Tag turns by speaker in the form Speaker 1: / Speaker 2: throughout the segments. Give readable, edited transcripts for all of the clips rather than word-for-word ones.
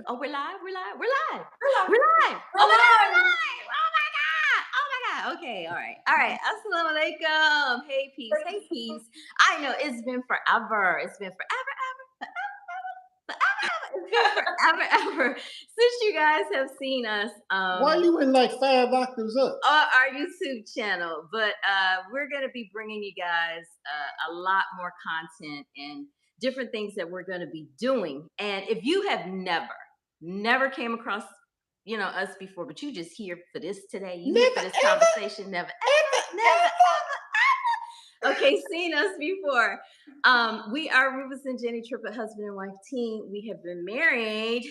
Speaker 1: Oh, we're live. We're live. We're live.
Speaker 2: We're live.
Speaker 1: We're live.
Speaker 2: We're
Speaker 1: Oh my God, we're
Speaker 2: live.
Speaker 1: live. Oh my God. Oh my God. Okay. All right. All right. Assalamu alaikum. Hey, peace. Hey, peace. I know it's been forever. It's been forever, it's been forever, ever since you guys have seen us
Speaker 3: Why you in like 5 octaves up?
Speaker 1: on our YouTube channel. But we're going to be bringing you guys a lot more content and different things that we're going to be doing. And if you have never came across, us before, but you just here for this today, you here for this conversation, never, ever, okay, seen us before. We are Rufus and Jenny Triplett, husband and wife team. We have been married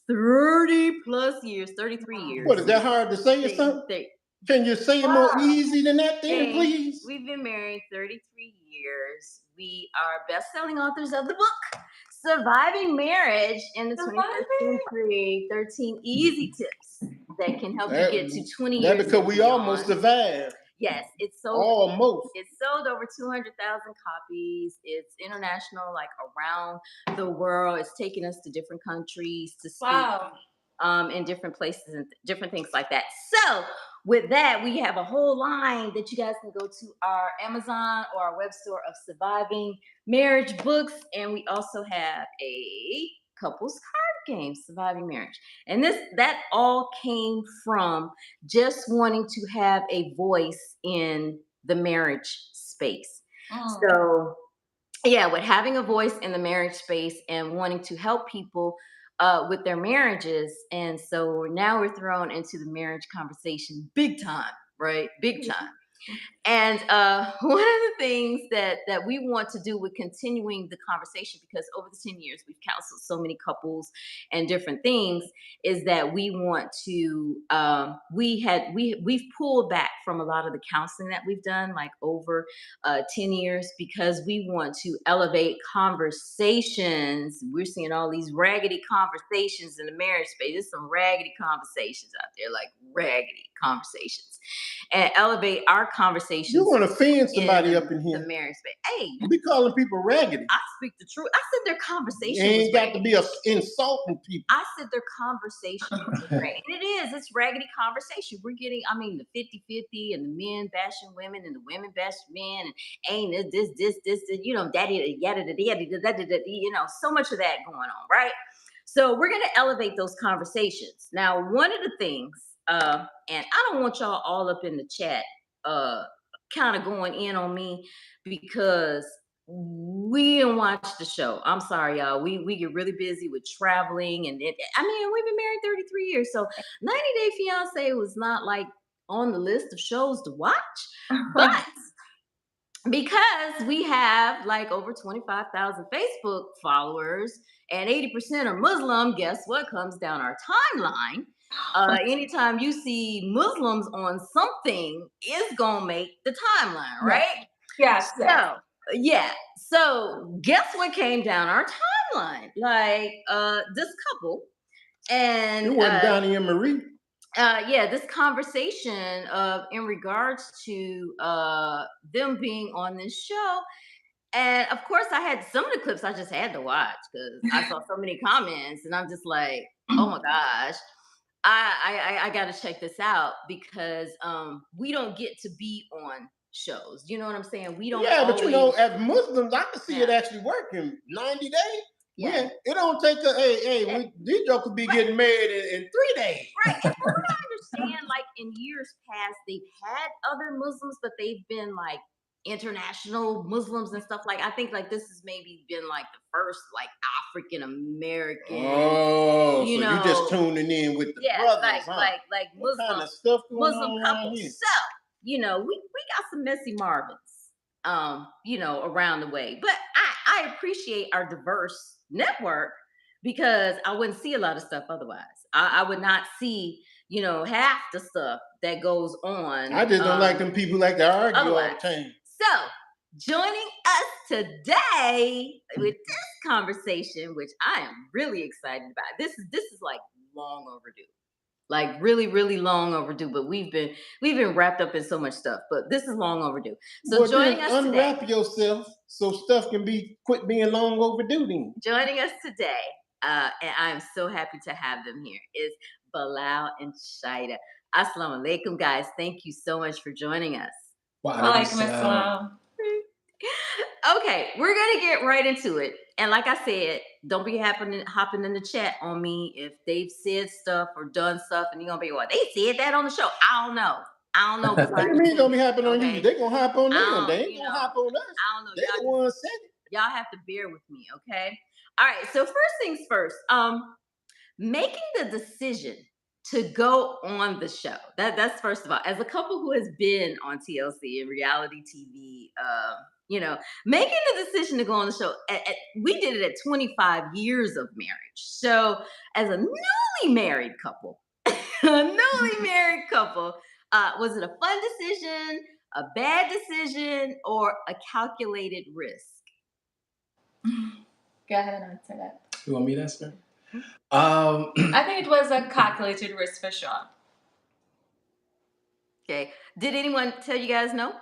Speaker 1: 30 plus years, 33 years.
Speaker 3: What, is that hard to say or something? Can you say it more easy than that then, please?
Speaker 1: We've been married 33 years. We are best-selling authors of the book, Surviving Marriage in the 21st Century, 13 Easy Tips that can help you get to 20 years.
Speaker 3: That's because we almost survived.
Speaker 1: Yes, it's sold.
Speaker 3: Almost.
Speaker 1: It's sold over 200,000 copies. It's international, like around the world. It's taken us to different countries to speak in different places and different things like that. So with that, we have a whole line that you guys can go to our Amazon or our web store of Surviving Marriage books. And we also have a couples card game, Surviving Marriage. And that all came from just wanting to have a voice in the marriage space. So yeah, with having a voice in the marriage space and wanting to help people with their marriages. And so now we're thrown into the marriage conversation big time, right? Big time. And one of the things that we want to do with continuing the conversation, because over the 10 years we've counseled so many couples and different things, is that we want to we've pulled back from a lot of the counseling that we've done, like over 10 years, because we want to elevate conversations. We're seeing all these raggedy conversations in the marriage space. There's some raggedy conversations out there, like raggedy conversations, and elevate our conversations.
Speaker 3: You want to offend somebody up in here?
Speaker 1: The marriage space. Hey,
Speaker 3: you be calling people raggedy.
Speaker 1: I speak the truth. I said their conversation.
Speaker 3: You ain't got to be insulting people.
Speaker 1: I said their conversation was raggedy. And it is. It's raggedy conversation. We're getting, the 50-50 and the men bashing women and the women bashing men and ain't this, daddy, yada, so much of that going on, right? So we're going to elevate those conversations. Now, one of the things, and I don't want y'all all up in the chat kind of going in on me because we didn't watch the show. I'm sorry, y'all. We get really busy with traveling, and we've been married 33 years, so 90 Day Fiancé was not like on the list of shows to watch, but because we have like over 25,000 Facebook followers and 80% are Muslim, guess what comes down our timeline? Anytime you see Muslims on something, it's gonna make the timeline, right?
Speaker 2: Yes.
Speaker 1: So guess what came down our timeline? Like this couple, and
Speaker 3: it wasn't Donnie and Marie.
Speaker 1: This conversation in regards to them being on this show. And of course, I had some of the clips I just had to watch because I saw so many comments, and I'm just like, oh my gosh. I got to check this out because we don't get to be on shows. You know what I'm saying? We don't.
Speaker 3: Yeah, but as Muslims, I can see it actually working. 90 days. Yeah, it don't take these jokers be getting married in 3 days.
Speaker 1: Right. And from what I understand, like in years past, they've had other Muslims, but they've been like international Muslims and stuff. Like I think like this has maybe been like the first like African American.
Speaker 3: Oh, you just tuning in with the brothers,
Speaker 1: like
Speaker 3: what
Speaker 1: Muslim
Speaker 3: kind of stuff
Speaker 1: Muslim
Speaker 3: on
Speaker 1: couples.
Speaker 3: here?
Speaker 1: So we got some messy Marvins, around the way. But I appreciate our diverse network because I wouldn't see a lot of stuff otherwise. I would not see half the stuff that goes on.
Speaker 3: I just don't like them people like to argue
Speaker 1: otherwise.
Speaker 3: All the time.
Speaker 1: So, joining us today with this conversation, which I am really excited about. This is like long overdue. Like really, really long overdue. But we've been wrapped up in so much stuff. But this is long overdue. So joining us today.
Speaker 3: Unwrap yourself so stuff can quit being long overdue then.
Speaker 1: Joining us today, and I'm so happy to have them here, is Bilal and Shaeeda. Assalamu alaikum, guys. Thank you so much for joining us.
Speaker 2: Walaikum assalam.
Speaker 1: Okay, we're gonna get right into it. And like I said, don't be hopping in the chat on me if they've said stuff or done stuff, and you're gonna be, well, they said that on the show. I don't know.
Speaker 3: What you mean gonna be happening on you? They gonna hop on them. They ain't
Speaker 1: you
Speaker 3: gonna
Speaker 1: know,
Speaker 3: hop on us.
Speaker 1: I don't know.
Speaker 3: They the ones said it.
Speaker 1: Y'all have to bear with me, okay? All right. So first things first. Making the decision to go on the show. That's first of all. As a couple who has been on TLC and reality TV, making the decision to go on the show. We did it at 25 years of marriage. So as a newly married couple, was it a fun decision, a bad decision, or a calculated risk?
Speaker 2: Go ahead and answer that.
Speaker 4: You want me to answer?
Speaker 2: I think it was a calculated risk for sure.
Speaker 1: Okay. Did anyone tell you guys no?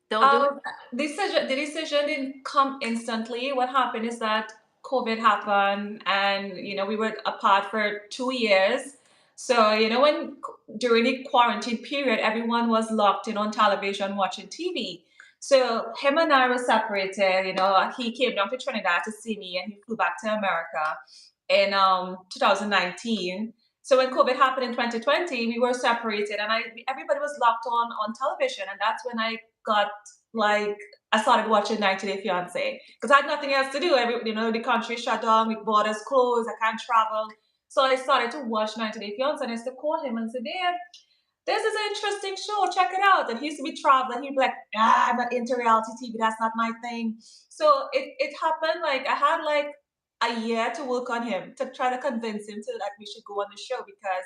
Speaker 2: Don't do it? The decision didn't come instantly. What happened is that COVID happened and, we were apart for 2 years. So, when during the quarantine period, everyone was locked in on television watching TV. So him and I were separated. He came down to Trinidad to see me and he flew back to America in 2019. So when COVID happened in 2020, we were separated and everybody was locked on television. And that's when I started watching 90 Day Fiancé because I had nothing else to do. The country shut down, with borders closed, I can't travel. So I started to watch 90 Day Fiancé and I used to call him and say, "Babe, this is an interesting show, check it out." And he used to be traveling. He'd be like, "I'm not into reality TV, that's not my thing." So it happened, I had a year to work on him, to try to convince him that we should go on the show because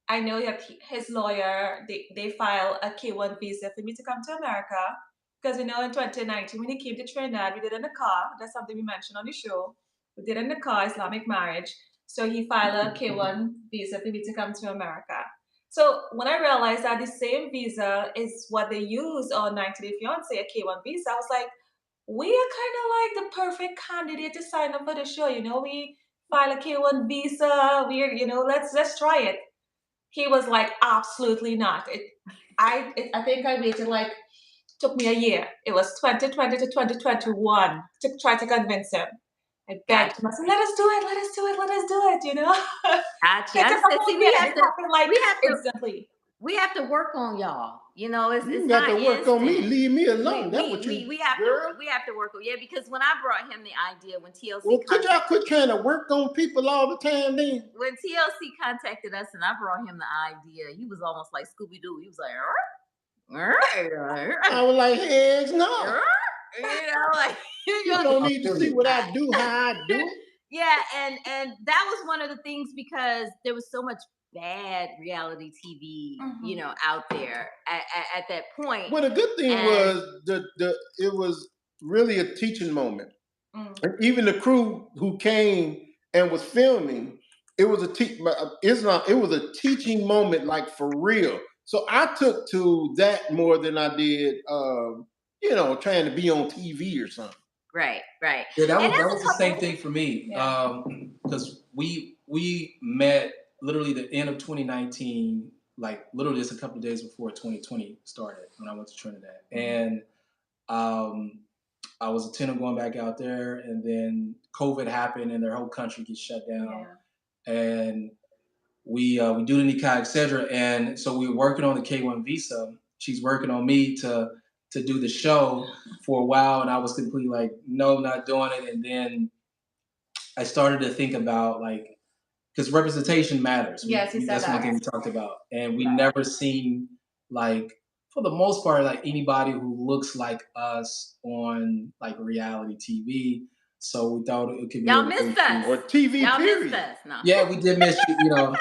Speaker 2: I know that his lawyer, they file a K1 visa for me to come to America. Because in 2019, when he came to Trinidad, we did in the car. That's something we mentioned on the show. We did in the car, Islamic marriage. So he filed a K1 visa for me to come to America. So when I realized that the same visa is what they use on 90 Day Fiancé, a K1 visa, I was like, we are kind of like the perfect candidate to sign up for the show. We file a K1 visa. Let's try it. He was like, absolutely not. I think I waited took me a year. It was 2020 to 2021 to try to convince him. I begged him. I said, let us do it.
Speaker 1: Gotcha.
Speaker 2: Instantly.
Speaker 1: We have to work on y'all. It's
Speaker 3: you got to work on me. Leave me alone. That's what
Speaker 1: we have to work on. Yeah, because when I brought him the idea, when TLC,
Speaker 3: well, could y'all quit trying to work on people all the time then?
Speaker 1: When TLC contacted us and I brought him the idea, he was almost like Scooby Doo. He was like,
Speaker 3: I was like, heads no. You don't need to see what I do, how I do it.
Speaker 1: Yeah, and that was one of the things because there was so much bad reality TV, out there at that point.
Speaker 3: Well, the good thing was it was really a teaching moment. And even the crew who came and was filming, it was a teaching moment, like for real. So I took to that more than I did, trying to be on TV or something.
Speaker 1: Right.
Speaker 4: Yeah, that was the same thing for me. Because we met literally the end of 2019, like literally just a couple of days before 2020 started when I went to Trinidad. And I was intending going back out there, and then COVID happened and their whole country gets shut down. Yeah. And we do the nikah, etc. And so we were working on the K1 visa. She's working on me to do the show for a while, and I was completely like, no, not doing it. And then I started to think about because representation matters.
Speaker 2: Yes,
Speaker 4: that's one thing we talked about, and we never seen for the most part anybody who looks like us on reality TV. So we thought it could be
Speaker 1: y'all missed us
Speaker 3: or TV.
Speaker 1: Y'all
Speaker 3: period.
Speaker 1: missed us. No.
Speaker 4: Yeah, we did miss you.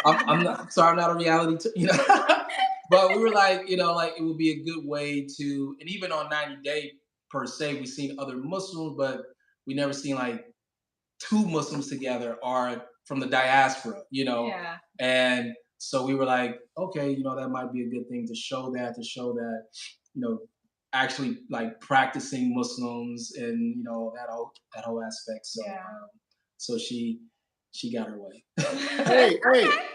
Speaker 4: I'm not sorry, I'm not a reality. But we were it would be a good way to, and even on 90 Day per se, we've seen other Muslims, but we never seen two Muslims together or from the diaspora,
Speaker 2: Yeah.
Speaker 4: And so we were like, okay, that might be a good thing to show that, actually practicing Muslims and, that whole aspect. So,
Speaker 2: yeah.
Speaker 4: So she she got her way.
Speaker 3: Hey,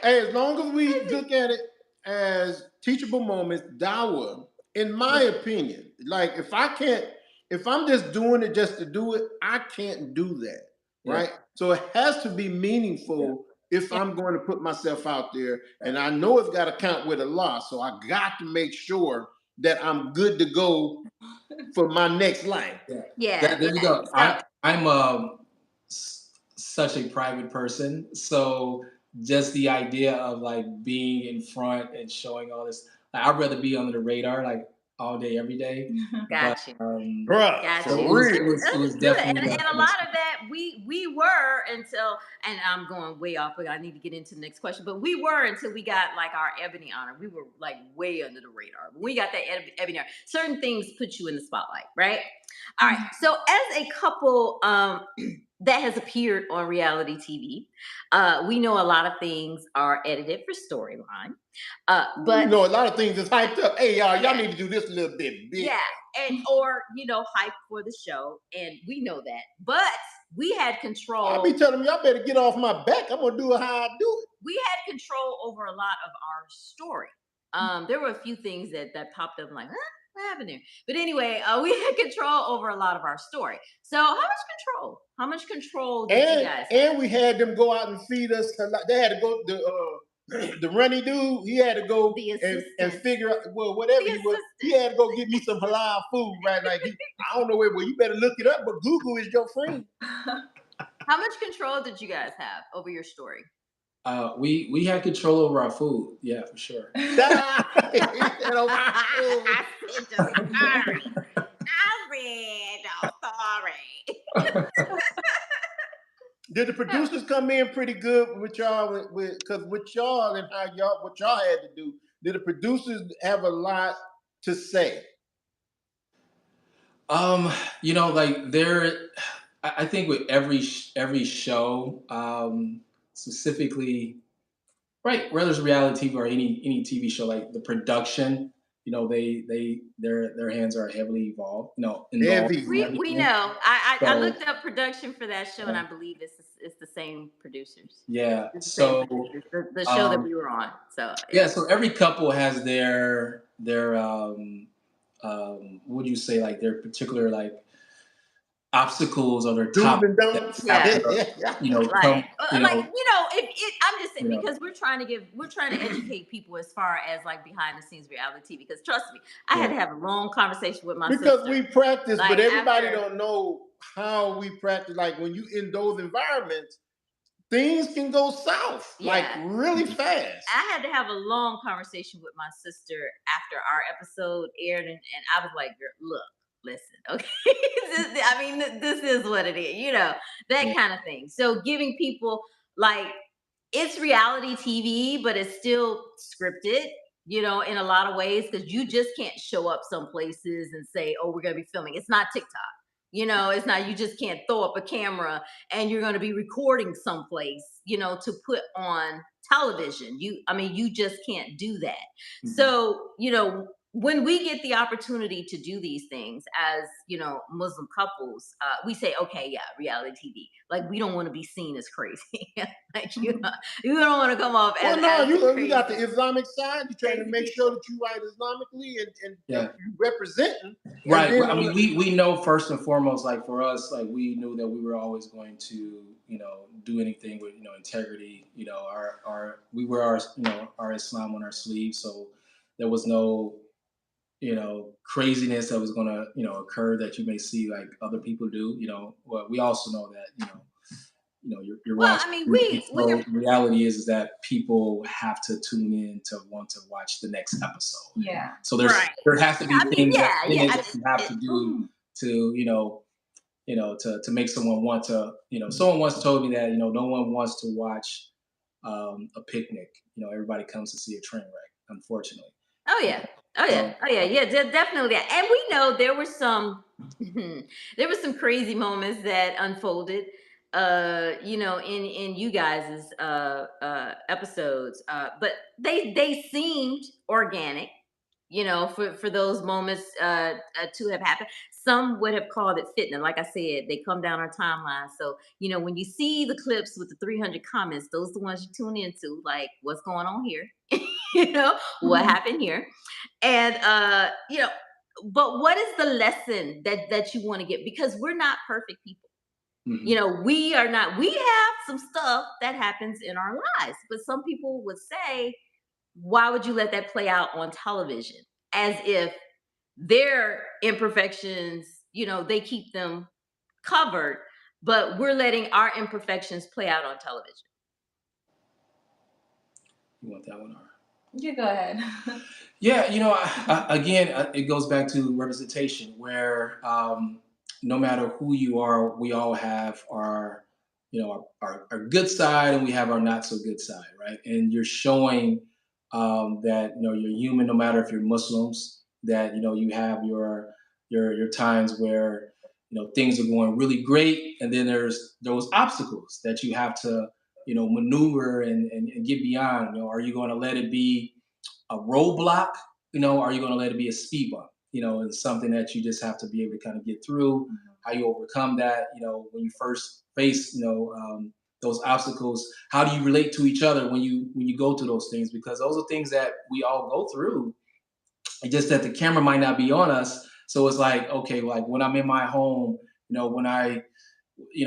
Speaker 3: as long as we look at it as teachable moments, dawa, in my opinion, like if I'm just doing it just to do it, I can't do that, right? So it has to be meaningful if I'm going to put myself out there, and I know it's got to count with Allah. So I got to make sure that I'm good to go for my next life.
Speaker 4: There you go. I'm such a private person, so just the idea of like being in front and showing all this, like, I'd rather be under the radar like all day, every day.
Speaker 1: Got
Speaker 4: But
Speaker 1: you.
Speaker 3: Bruh,
Speaker 1: Got
Speaker 3: for
Speaker 1: you.
Speaker 3: real.
Speaker 4: it was
Speaker 1: And
Speaker 4: definitely
Speaker 1: a lot of that we were until, and I'm going way off, but I need to get into the next question. But we were until we got like our ebony honor. We were like way under the radar. When we got that ebony honor, certain things put you in the spotlight, right? All right. So as a couple that has appeared on reality TV, we know a lot of things are edited for storyline. But
Speaker 3: you know, a lot of things is hyped up. Hey, y'all need to do this a little bit bigger.
Speaker 1: Yeah, and or hype for the show, and we know that. But we had control.
Speaker 3: I'll be telling y'all better get off my back. I'm gonna do it how I do it.
Speaker 1: We had control over a lot of our story. There were a few things that popped up, like, huh? What happened there? But anyway, we had control over a lot of our story. So how much control? How much control did you guys have?
Speaker 3: And we had them go out and feed us. They had to go the runny dude. He had to go and figure out whatever he was. He had to go get me some halal food, right? Like I don't know where. Well, you better look it up. But Google is your friend.
Speaker 1: How much control did you guys have over your story?
Speaker 4: We had control over our food. Yeah, for sure.
Speaker 3: Did the producers come in pretty good with y'all? Because with y'all and what y'all had to do, did the producers have a lot to say?
Speaker 4: Like I think with every show, specifically, right, whether it's reality TV or any TV show, like the production, their hands are heavily involved.
Speaker 1: We know. I looked up production for that show, and I believe it's the same producers.
Speaker 4: Yeah.
Speaker 1: So the show that we were on. So
Speaker 4: so every couple has their what do you say, like their particular like obstacles or their top.
Speaker 1: I'm just saying, because we're trying to educate people as far as like behind the scenes reality TV. Because trust me, I had to have a long conversation with my sister.
Speaker 3: Because we practice, like, but everybody don't know how we practice. Like when you in those environments, things can go south like really fast.
Speaker 1: I had to have a long conversation with my sister after our episode aired, and I was like, look, listen, okay, I mean, this is what it is, that kind of thing. So giving people, like, it's reality TV, but it's still scripted, in a lot of ways, because you just can't show up some places and say, oh, we're going to be filming. It's not TikTok. It's not, you just can't throw up a camera and you're going to be recording someplace, to put on television. You just can't do that. Mm-hmm. So, when we get the opportunity to do these things as, Muslim couples, we say, okay, yeah, reality TV. Like, we don't want to be seen as crazy. Like, you don't want to come off as
Speaker 3: you got the Islamic side. You're trying to make sure that you write Islamically and you representing.
Speaker 4: Right. I mean, we know first and foremost, like for us, like we knew that we were always going to, do anything with, integrity. We wear our Islam on our sleeve. So there was no, craziness that was going to, occur that you may see like other people do. Well, we also know that, you're watching. I mean, reality is that people have to tune in to want to watch the next episode.
Speaker 2: Yeah.
Speaker 4: So there has to be things that you have to do to, to make someone want to, someone once told me that, no one wants to watch a picnic. Everybody comes to see a train wreck, unfortunately.
Speaker 1: Oh yeah. Definitely. And we know there were some crazy moments that unfolded, in you guys' episodes. But they seemed organic, for those moments to have happened. Some would have called it fitting. Like I said, they come down our timeline. So, when you see the clips with the 300 comments, those are the ones you tune into, like what's going on here, what happened here. And, but what is the lesson that you want to get? Because we're not perfect people. We are not, we have some stuff that happens in our lives, but some people would say, why would you let that play out on television? As if their imperfections, they keep them covered, but we're letting our imperfections play out on television.
Speaker 4: You want that one, or?
Speaker 2: You go ahead.
Speaker 4: Yeah, again, it goes back to representation, where no matter who you are, we all have our good side, and we have our not so good side, right? And you're showing that you're human, no matter if you're Muslims, that you have your times where things are going really great, and then there's those obstacles that you have to maneuver and get beyond. Are you going to let it be a roadblock? Are you going to let it be a speed bump? It's something that you just have to be able to kind of get through. How you overcome that? When you first face those obstacles, how do you relate to each other when you go through those things? Because those are things that we all go through. It's just that the camera might not be on us. So it's like, okay, like when I'm in my home, when I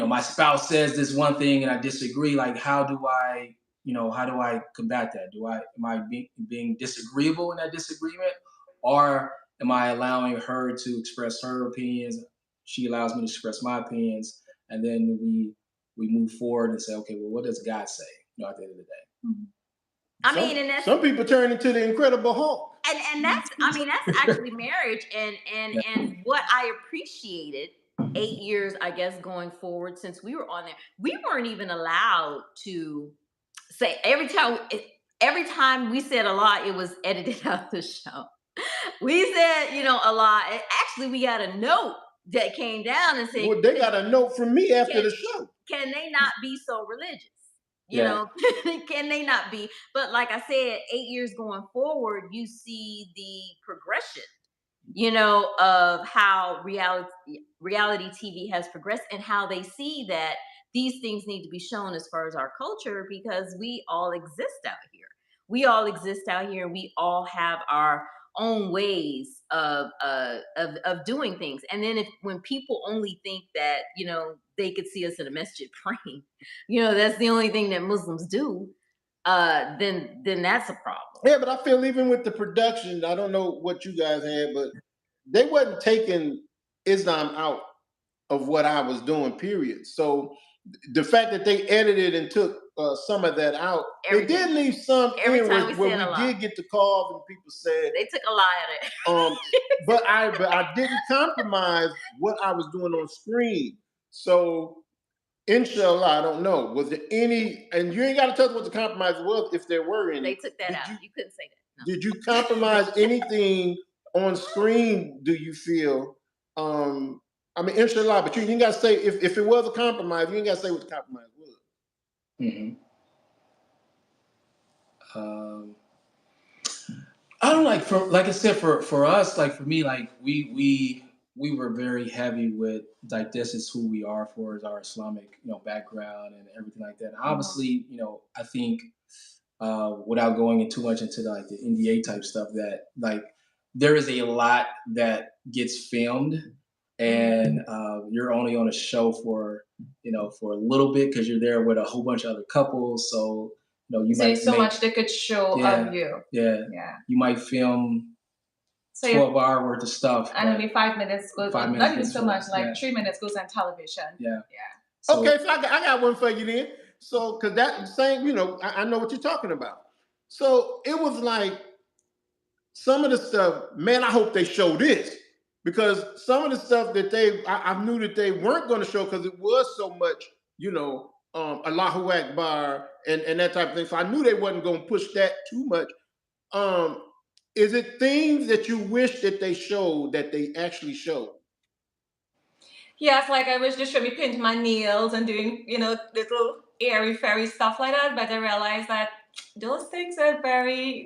Speaker 4: my spouse says this one thing and I disagree, like how do I combat that? Am I being disagreeable in that disagreement, or am I allowing her to express her opinions? She allows me to express my opinions, and then we move forward and say, okay, well, what does God say? At the end of the day.
Speaker 1: And that's,
Speaker 3: some people turn into the Incredible Hulk.
Speaker 1: And that's actually marriage, and what I appreciated 8 years, I guess, going forward, since we were on there, we weren't even allowed to say every time we said a lot, it was edited out the show. We said, a lot. And actually, we got a note that came down and said,
Speaker 3: well, they got a note from me after the show.
Speaker 1: Can they not be so religious? Can they not be? But like I said, 8 years going forward, you see the progression, of how reality TV has progressed, and how they see that these things need to be shown as far as our culture, because we all exist out here. We all exist out here, and we all have our own ways of doing things. And then when people only think that they could see us in a masjid praying, that's the only thing that Muslims do, then that's a problem.
Speaker 3: Yeah, but I feel even with the production, I don't know what you guys had, but they wasn't taking Islam out of what I was doing, period. So the fact that they edited and took some of that out, they did leave some in where we did get the calls and people said
Speaker 1: they took a lot of it.
Speaker 3: But I didn't compromise what I was doing on screen. So inshallah, I don't know. Was there any? And you ain't got to tell us what the compromise was, if there were any.
Speaker 1: They took that out. You couldn't say that. No.
Speaker 3: Did you compromise anything on screen? Do you feel? Inshallah, but you ain't got to say if it was a compromise. You ain't got to say what the compromise was.
Speaker 4: I don't like I said, for us, like for me, like we were very heavy with, like, this is who we are for our Islamic background and everything like that. And obviously, I think without going too much into the NDA type stuff, that like there is a lot that gets filmed, and you're only on a show for a little bit, because you're there with a whole bunch of other couples. So you might
Speaker 2: so much they could show of you.
Speaker 4: Yeah. You might film 12-hour worth of stuff,
Speaker 2: and only 5 minutes goes. Not even so much. Like 3 minutes goes on television.
Speaker 4: Yeah.
Speaker 3: So, okay, so I got one for you then. So, because that same, I know what you're talking about. So it was like some of the stuff, man, I hope they show this, because some of the stuff that I knew that they weren't going to show, because it was so much, Allahu Akbar and that type of thing. So I knew they wasn't going to push that too much. Is it things that you wish that they showed that they actually showed?
Speaker 2: Yes, like I wish they showed me painting my nails and doing, little airy fairy stuff like that. But I realized that those things are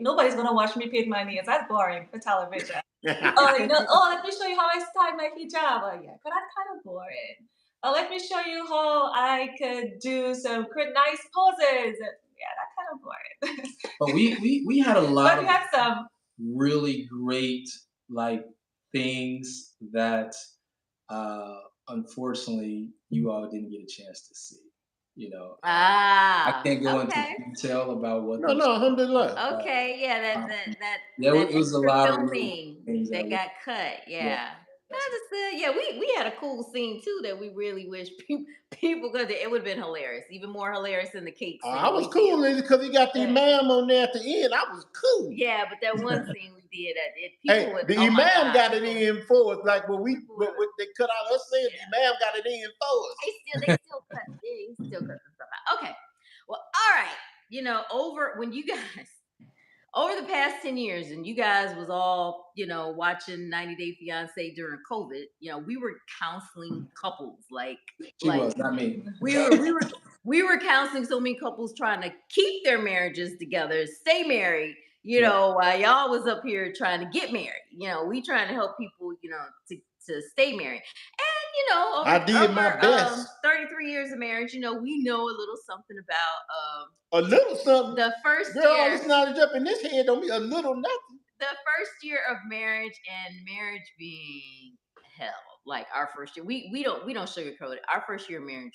Speaker 2: nobody's gonna watch me paint my nails. That's boring for television. Oh, let me show you how I style my hijab. Oh, yeah, but that's kind of boring. Oh, let me show you how I could do some nice poses. Yeah, that's kind of boring.
Speaker 4: But we had a lot
Speaker 2: but we had some
Speaker 4: really great like things that unfortunately you all didn't get a chance to see. You know, I can't go into detail about what.
Speaker 3: No, alhamdulillah.
Speaker 1: Okay, yeah,
Speaker 4: Yeah,
Speaker 1: that
Speaker 4: it was a
Speaker 1: extra
Speaker 4: lot of
Speaker 1: filming
Speaker 4: things
Speaker 1: that got cut. Yeah. Understood. Yeah, we had a cool scene too that we really wish people could. It would have been hilarious, even more hilarious than the cake scene.
Speaker 3: I was cool because he got the imam on there at the end. I was cool.
Speaker 1: Yeah, but that one scene we did,
Speaker 3: the imam got it in for us. Like when they cut out us saying, the imam got it in for us.
Speaker 1: They still cut. He still cut the stuff out. Okay. Well, all right. You know, over the past 10 years, and you guys was all, watching 90 Day Fiancé during COVID, we were counseling couples
Speaker 4: she was, not me.
Speaker 1: We were counseling so many couples trying to keep their marriages together, stay married, while y'all was up here trying to get married. We trying to help people, to stay married. And
Speaker 3: I did my best.
Speaker 1: 33 years of marriage, we know a little something about
Speaker 3: a little something.
Speaker 1: The first
Speaker 3: girl,
Speaker 1: year,
Speaker 3: it's not up in this head. Don't be a little nothing.
Speaker 1: The first year of marriage and marriage being hell. Like our first year, we don't sugarcoat it. Our first year of marriage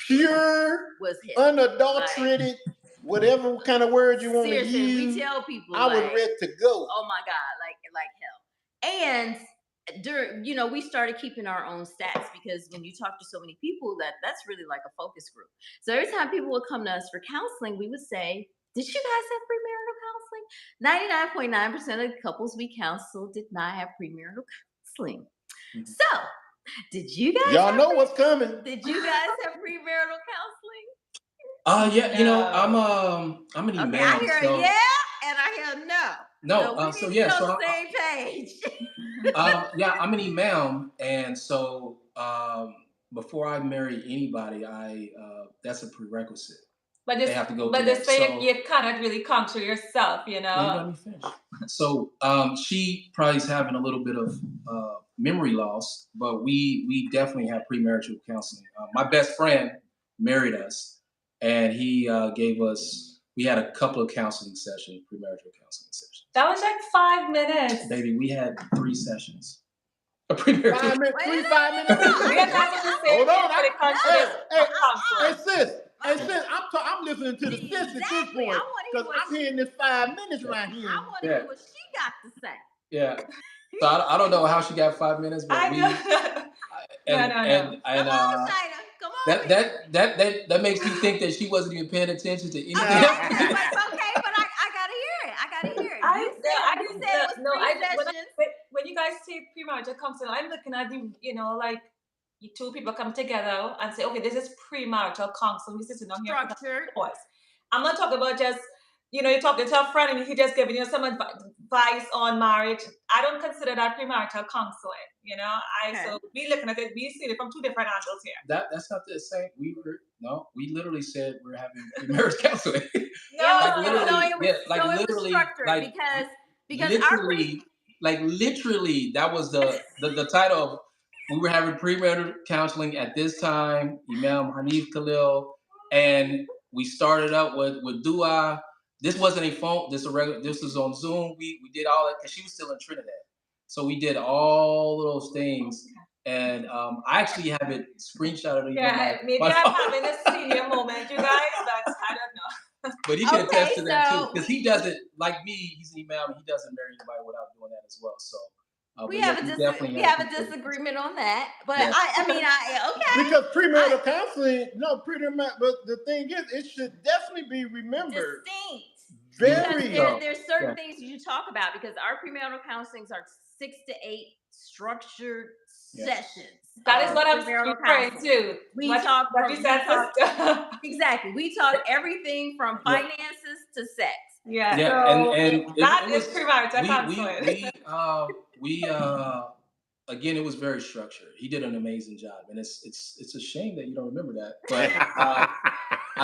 Speaker 1: was hell.
Speaker 3: Unadulterated, whatever kind of word you want to use.
Speaker 1: We tell people
Speaker 3: I was ready to go.
Speaker 1: Oh my God, like hell. And we started keeping our own stats because when you talk to so many people, that's really like a focus group. So every time people would come to us for counseling, we would say, did you guys have premarital counseling? 99.9% of the couples we counseled did not have premarital counseling. Mm-hmm. So did you guys
Speaker 3: know what's coming?
Speaker 1: Did you guys have premarital counseling?
Speaker 4: Yeah, I'm an imam.
Speaker 1: Okay, I hear yeah and I hear no.
Speaker 4: No,
Speaker 1: so yeah, so same page.
Speaker 4: Yeah, I'm an imam, and so before I marry anybody, that's a prerequisite.
Speaker 2: But they have to go. But they say you cannot really counsel yourself,
Speaker 4: Let me finish. So she probably is having a little bit of memory loss, but we definitely have premarital counseling. My best friend married us, and he gave us. We had a couple of counseling sessions, premarital counseling sessions.
Speaker 2: That was like 5 minutes.
Speaker 4: Baby, we had 3 sessions. A premarital.
Speaker 3: 5 minutes. 5 minutes. Hold on. Hey sis, I'm listening to the sis at this point because I'm hearing this 5 minutes right here.
Speaker 1: I want to hear what she got to say.
Speaker 4: Yeah. So I don't know how she got 5 minutes, but
Speaker 2: I know.
Speaker 1: Come on, Shaeeda. Come on.
Speaker 4: That makes me think that she wasn't even paying attention to anything.
Speaker 1: It's okay, but I gotta hear it. I gotta hear it.
Speaker 2: When you guys say premarital counseling, I'm looking at the you 2 people come together and say, okay, this is premarital counseling. This is
Speaker 1: structured.
Speaker 2: I'm not talking about just you're talking to a friend and he just giving you some advice on marriage. I don't consider that premarital counseling. So we looking at it, we see it from 2 different angles here.
Speaker 4: That's not the same. We literally said we're having premarital counseling.
Speaker 1: It was structured because
Speaker 4: literally that was the title of. We were having premarital counseling at this time, Imam Hanif Khalil, and we started up with dua. This wasn't a phone. This was on Zoom. We did all that because she was still in Trinidad, so we did all of those things. And I actually have it screenshotted.
Speaker 2: Maybe I'm having a senior moment, you guys. But I don't know.
Speaker 4: But he can attest to that too, because he doesn't like me. He's an imam. He doesn't marry anybody without doing that as well. So.
Speaker 1: We have a disagreement on that, but yes. Okay.
Speaker 3: Because premarital counseling, but the thing is, it should definitely be remembered.
Speaker 1: Distinct. There's certain things you talk about because our premarital counselings are 6 to 8 structured sessions.
Speaker 2: That is what I'm referring to.
Speaker 1: Exactly. We talk everything from finances to sex.
Speaker 2: Yeah.
Speaker 4: And
Speaker 2: that is premarital counseling.
Speaker 4: We again, it was very structured. He did an amazing job, and it's a shame that you don't remember that. But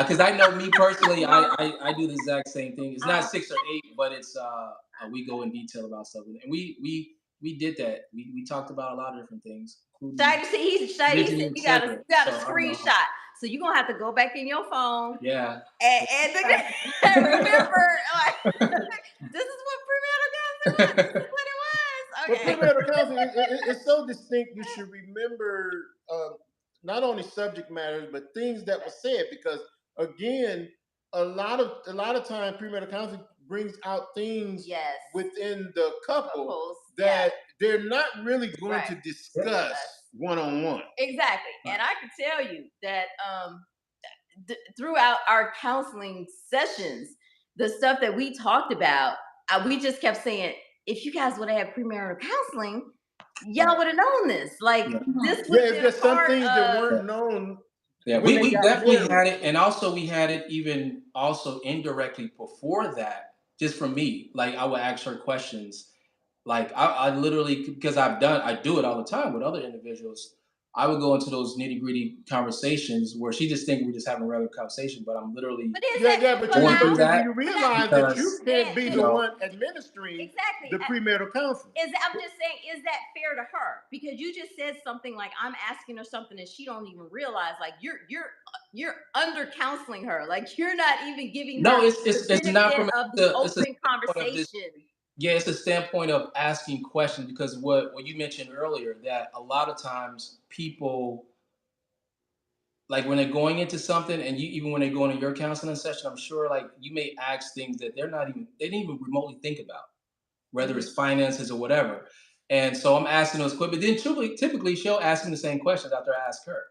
Speaker 4: because I know me personally, I do the exact same thing. It's not 6 or 8, but it's we go in detail about stuff, and we we did that. We talked about a lot of different things.
Speaker 1: Shaeeda said he said you got a screenshot. So you're gonna have to go back in your phone.
Speaker 4: Yeah.
Speaker 1: And remember, like, this is what premarital counseling was. This is what it was. Okay.
Speaker 3: But premarital counseling it's so distinct. You should remember not only subject matters but things that were said, because again, a lot of time premarital counseling brings out things within the couple that they're not really going to discuss one-on-one.
Speaker 1: Exactly. And I can tell you that throughout our counseling sessions, the stuff that we talked about, we just kept saying, if you guys would have had premarital counseling, y'all would have known this. Like this would have been
Speaker 3: some things that weren't known.
Speaker 4: Yeah, we definitely had it, and also we had it even also indirectly before that. Just from me, like I would ask her questions, like I literally, because I do it all the time with other individuals. I would go into those nitty gritty conversations where she just think we're just having a regular conversation, but I'm literally
Speaker 3: but you realize that you can't be the one administering the premarital counseling.
Speaker 1: I'm just saying, is that fair to her? Because you just said something like, I'm asking her something and she don't even realize, like you're under counseling her, like you're not even giving her
Speaker 4: it's not from
Speaker 1: the open conversation.
Speaker 4: Yeah, it's a standpoint of asking questions, because what you mentioned earlier, that a lot of times people, like when they're going into something, and even when they're going to your counseling session, I'm sure like you may ask things that they didn't even remotely think about, whether it's finances or whatever. And so I'm asking those questions, but then typically she'll ask me the same questions after I ask her,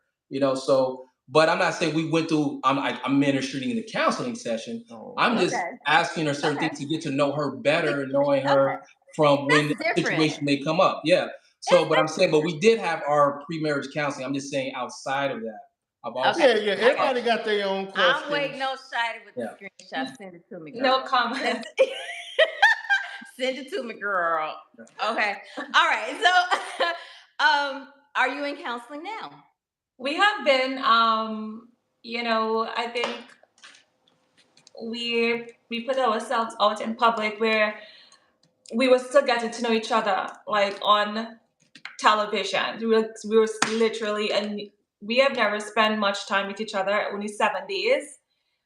Speaker 4: so. But I'm not saying we went through, I'm ministering in the counseling session. I'm just asking her certain things to get to know her better, and knowing her from when the situation may come up. Yeah. So, but I'm saying, but we did have our pre-marriage counseling. I'm just saying outside of that.
Speaker 3: Everybody got their own questions.
Speaker 1: I'm waiting on Shaeeda with the screenshot. Send it to me, girl.
Speaker 2: No comment.
Speaker 1: Send it to me, girl. Okay. All right. So, are you in counseling now?
Speaker 2: We have been, I think we put ourselves out in public where we were still getting to know each other, like on television. We were literally, and we have never spent much time with each other, only 7 days.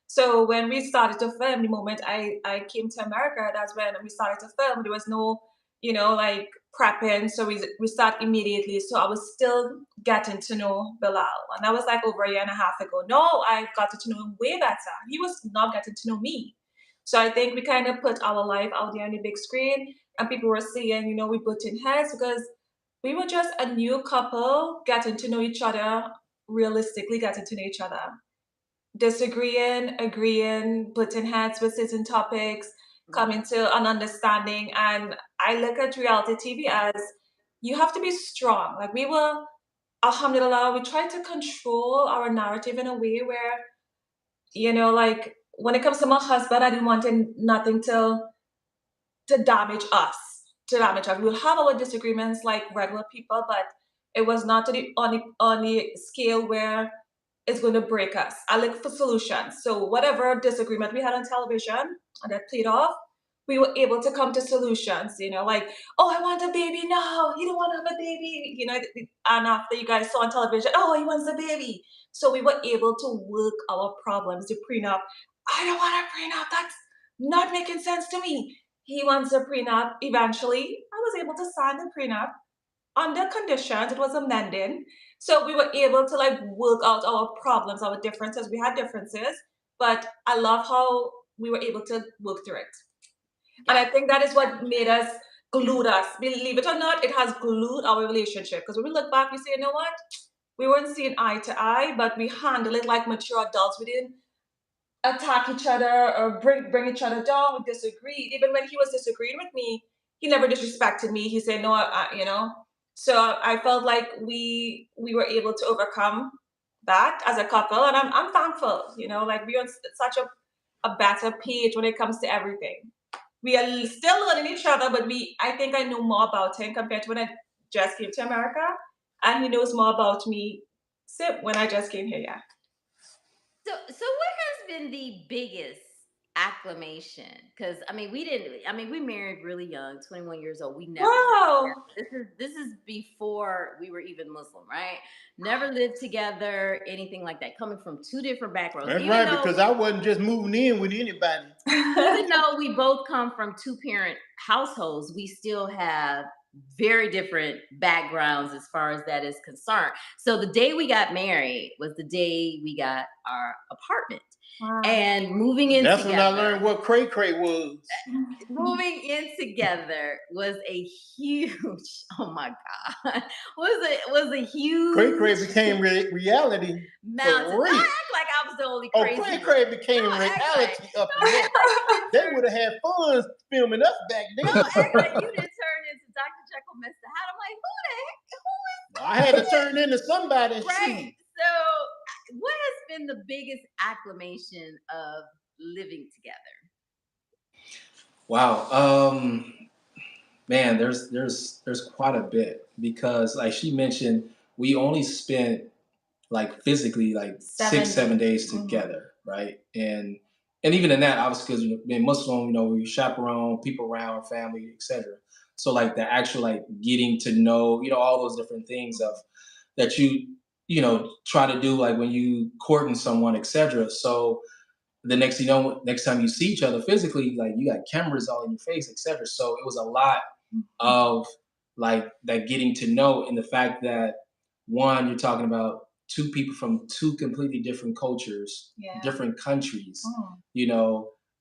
Speaker 2: So when we started to film, the moment I came to America, that's when we started to film. There was no, like prepping. So we start immediately. So I was still getting to know Bilal. And that was like over a year and a half ago. No, I got to know him way better. He was not getting to know me. So I think we kind of put our life out there on the big screen, and people were seeing, we butting heads because we were just a new couple getting to know each other, realistically getting to know each other. Disagreeing, agreeing, butting heads with certain topics, coming to an understanding. And I look at reality TV as you have to be strong. Like we were, alhamdulillah, we tried to control our narrative in a way where, like when it comes to my husband, I didn't want nothing to damage us. We will have our disagreements like regular people, but it was not on the scale where it's going to break us. I look for solutions. So whatever disagreement we had on television and that played off, we were able to come to solutions, like, oh, I want a baby. No, you don't want to have a baby. And after you guys saw on television, oh, he wants a baby. So we were able to work our problems. The prenup, I don't want a prenup. That's not making sense to me. He wants a prenup. Eventually, I was able to sign the prenup under conditions. It was amending. So we were able to like work out our problems, our differences. We had differences, but I love how we were able to work through it. And I think that is what made us, glued us. Believe it or not, it has glued our relationship. Because when we look back, we say, you know what? We weren't seeing eye to eye, but we handled it like mature adults. We didn't attack each other or bring each other down. We disagreed. Even when he was disagreeing with me, he never disrespected me. He said, no, So I felt like we were able to overcome that as a couple. And I'm thankful, like we're on such a better page when it comes to everything. We are still learning each other, but I think I know more about him compared to when I just came to America. And he knows more about me when I just came here, yeah.
Speaker 1: So what has been the biggest acclamation, because we married really young, 21 years old. We never
Speaker 2: Wow.
Speaker 1: this is before we were even Muslim, right? Never lived together, anything like that, coming from two different backgrounds.
Speaker 3: That's right, because I wasn't just moving in with anybody.
Speaker 1: Even though we both come from two-parent households, we still have very different backgrounds as far as that is concerned. So the day we got married was the day we got our apartment.
Speaker 2: Wow.
Speaker 1: And moving in
Speaker 3: That's
Speaker 1: together.
Speaker 3: when I learned what cray was.
Speaker 1: Moving in together was a huge, oh my God, was a huge.
Speaker 3: Cray became reality.
Speaker 1: Mountain. Don't act like I was the only crazy.
Speaker 3: Oh, Cray became reality up there. They would have had fun filming us back then.
Speaker 1: Don't act like you didn't turn into Dr. Jekyll, Mr. Hyde. I'm like, who the heck? Who is?
Speaker 3: I had to turn into somebody.
Speaker 1: Right. So, what has been the biggest acclamation of living together?
Speaker 4: Wow. Man, there's quite a bit, because like she mentioned, we only spent like physically like 6-7 days together, right? And even in that, obviously, because being Muslim, we chaperone people around, family, etc. So like the actual like getting to know, all those different things of that you try to do like when you courting someone, etc. So the next time you see each other physically, like you got cameras all in your face, etc. So it was a lot of like that getting to know, and the fact that one, you're talking about two people from two completely different cultures, different countries,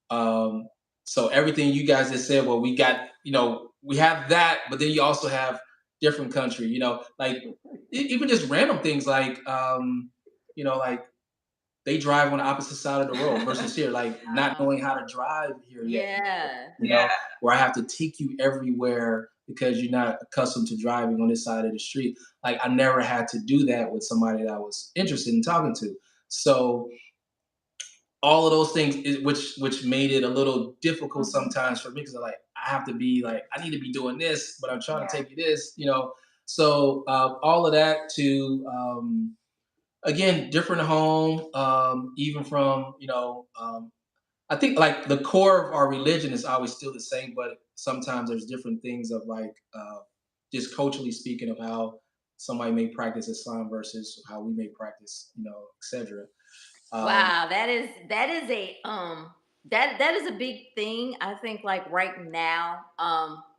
Speaker 4: so everything you guys just said, well, we got, we have that, but then you also have different country, like even just random things like, like they drive on the opposite side of the road versus here, like not knowing how to drive here yet. Where I have to take you everywhere because you're not accustomed to driving on this side of the street. Like I never had to do that with somebody that I was interested in talking to. So all of those things, which made it a little difficult sometimes for me, because I have to be like, I need to be doing this, but I'm trying to take you this, So all of that to again, different home, even from, I think like the core of our religion is always still the same, but sometimes there's different things of like, just culturally speaking of how somebody may practice Islam versus how we may practice, etc.
Speaker 1: Wow, that is a that is a big thing. I think like right now,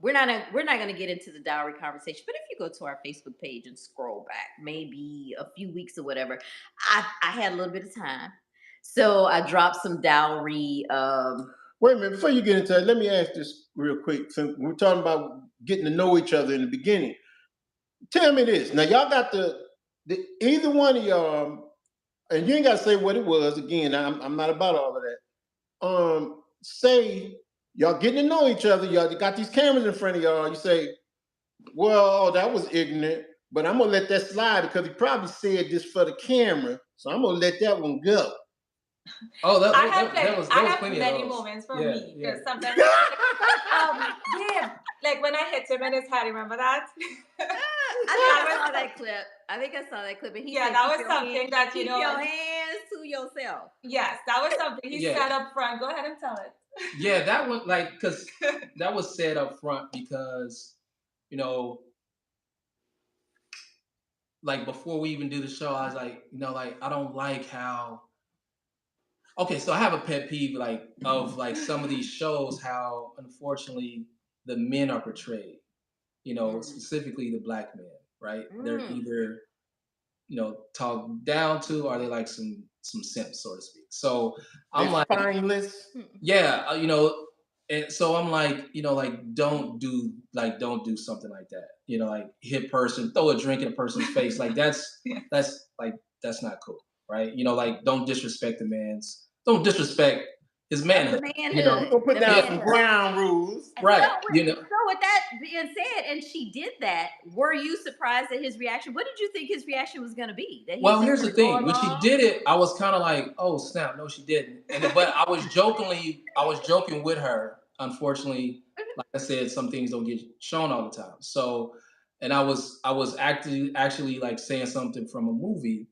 Speaker 1: we're not gonna get into the dowry conversation, but if you go to our Facebook page and scroll back maybe a few weeks or whatever, I had a little bit of time, so I dropped some dowry.
Speaker 3: Wait a minute, before you get into that, let me ask this real quick. Since we're talking about getting to know each other in the beginning, tell me this. Now y'all got the either one of y'all. And you ain't got to say what it was. Again, I'm not about all of that. Say y'all getting to know each other. Y'all got these cameras in front of y'all. You say, well, that was ignorant, but I'm going to let that slide because he probably said this for the camera. So I'm going to let that one go.
Speaker 2: Oh, I have many moments for me. Because sometimes, like when I hit him in his head, remember that?
Speaker 1: I saw that clip. I think I saw that clip. And he said,
Speaker 2: that was something that,
Speaker 1: keep your hands to yourself.
Speaker 2: Yes, that was something he said up front. Go ahead and tell it.
Speaker 4: Yeah, that one, like, because that was said up front because, like before we even do the show, I was like, like, I don't like how. Okay, so I have a pet peeve, like, of like some of these shows, how unfortunately the men are portrayed, specifically the black men, right? They're either, talked down to, or they like some simps, so to speak. So I'm like,
Speaker 3: spineless.
Speaker 4: Yeah, and so I'm like, like don't do something like that. Like hit person, throw a drink in a person's face, like that's not cool, right? Like don't disrespect don't disrespect his manhood.
Speaker 3: Don't put down some ground rules,
Speaker 4: right?
Speaker 1: So with that being said, and she did that, were you surprised at his reaction? What did you think his reaction was going to be?
Speaker 4: Well, here's the thing: when she did it, I was kind of like, "Oh snap, no, she didn't." But I was joking with her. Unfortunately, like I said, some things don't get shown all the time. So, and I was actually like saying something from a movie.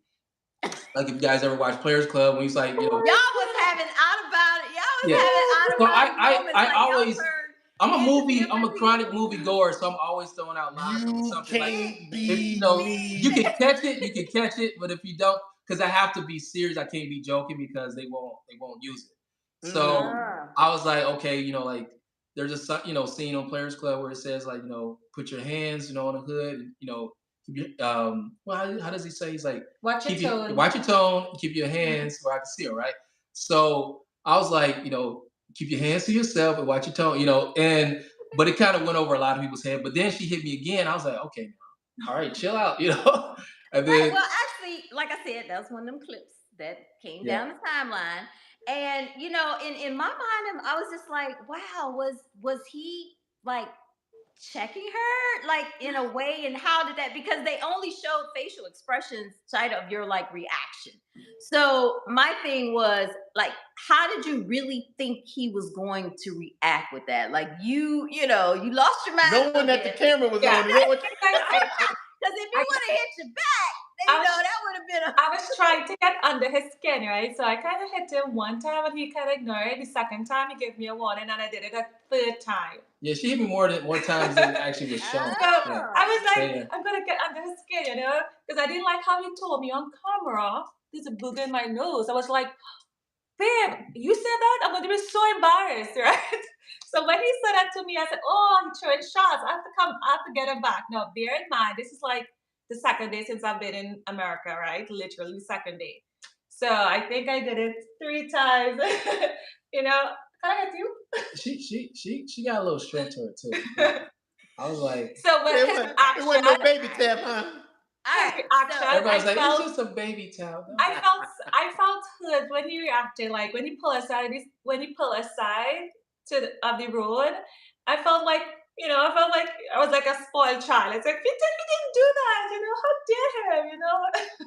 Speaker 4: Like if you guys ever watch Players Club, when he's like,
Speaker 1: y'all was having out about it. Y'all
Speaker 4: Yeah.
Speaker 1: having
Speaker 4: So
Speaker 1: out-of-body moments.
Speaker 4: I
Speaker 1: Like,
Speaker 4: always, I'm a
Speaker 1: Anthony,
Speaker 4: I'm a chronic movie goer, so I'm always throwing out lines or
Speaker 3: You
Speaker 4: something like,
Speaker 3: can't
Speaker 4: if you
Speaker 3: be
Speaker 4: know, you
Speaker 3: me.
Speaker 4: can catch it, but if you don't, because I have to be serious, I can't be joking because they won't use it. So I was like, okay, like there's scene on Players Club where it says like, put your hands, on the hood, and, well, how does he say? He's like,
Speaker 2: watch your tone.
Speaker 4: watch your tone, keep your hands where I can see it, right? So I was like, keep your hands to yourself and watch your tone, but it kind of went over a lot of people's head. But then she hit me again. I was like, okay, all right, chill out, And
Speaker 1: right.
Speaker 4: then,
Speaker 1: Well, actually, like I said, that was one of them clips that came down the timeline. And in my mind, I was just like, wow, was he like checking her like in a way, and how did that, because they only showed facial expressions side of your like reaction. So my thing was like, how did you really think he was going to react with that? Like you lost your mind
Speaker 3: Knowing that the camera was on,
Speaker 1: because if he would have hit you back, that would have been
Speaker 2: I was trying to get under his skin, right? So I kind of hit him one time and he kind of ignored it. The second time he gave me a warning and I did it a third time.
Speaker 4: yeah, she hit me more times than actually was shown.
Speaker 2: So I was like, I'm going to get under his skin, because I didn't like how he told me on camera, there's a booger in my nose. I was like, babe, you said that? I'm going to be so embarrassed, right? So when he said that to me, I said, oh, I'm throwing shots. I have to get him back. Now, bear in mind, this is like the second day since I've been in America, right? Literally the second day. So I think I did it 3 times. Can I hit you?
Speaker 4: She got a little strength to her too. I was like,
Speaker 2: so with his action,
Speaker 3: it wasn't no baby tap, huh?
Speaker 4: Everybody's like, it's just a baby towel.
Speaker 2: I felt hurt when he reacted. Like when he pulled aside of the road, I felt like I was like a spoiled child. It's like, he didn't do that, how dare him,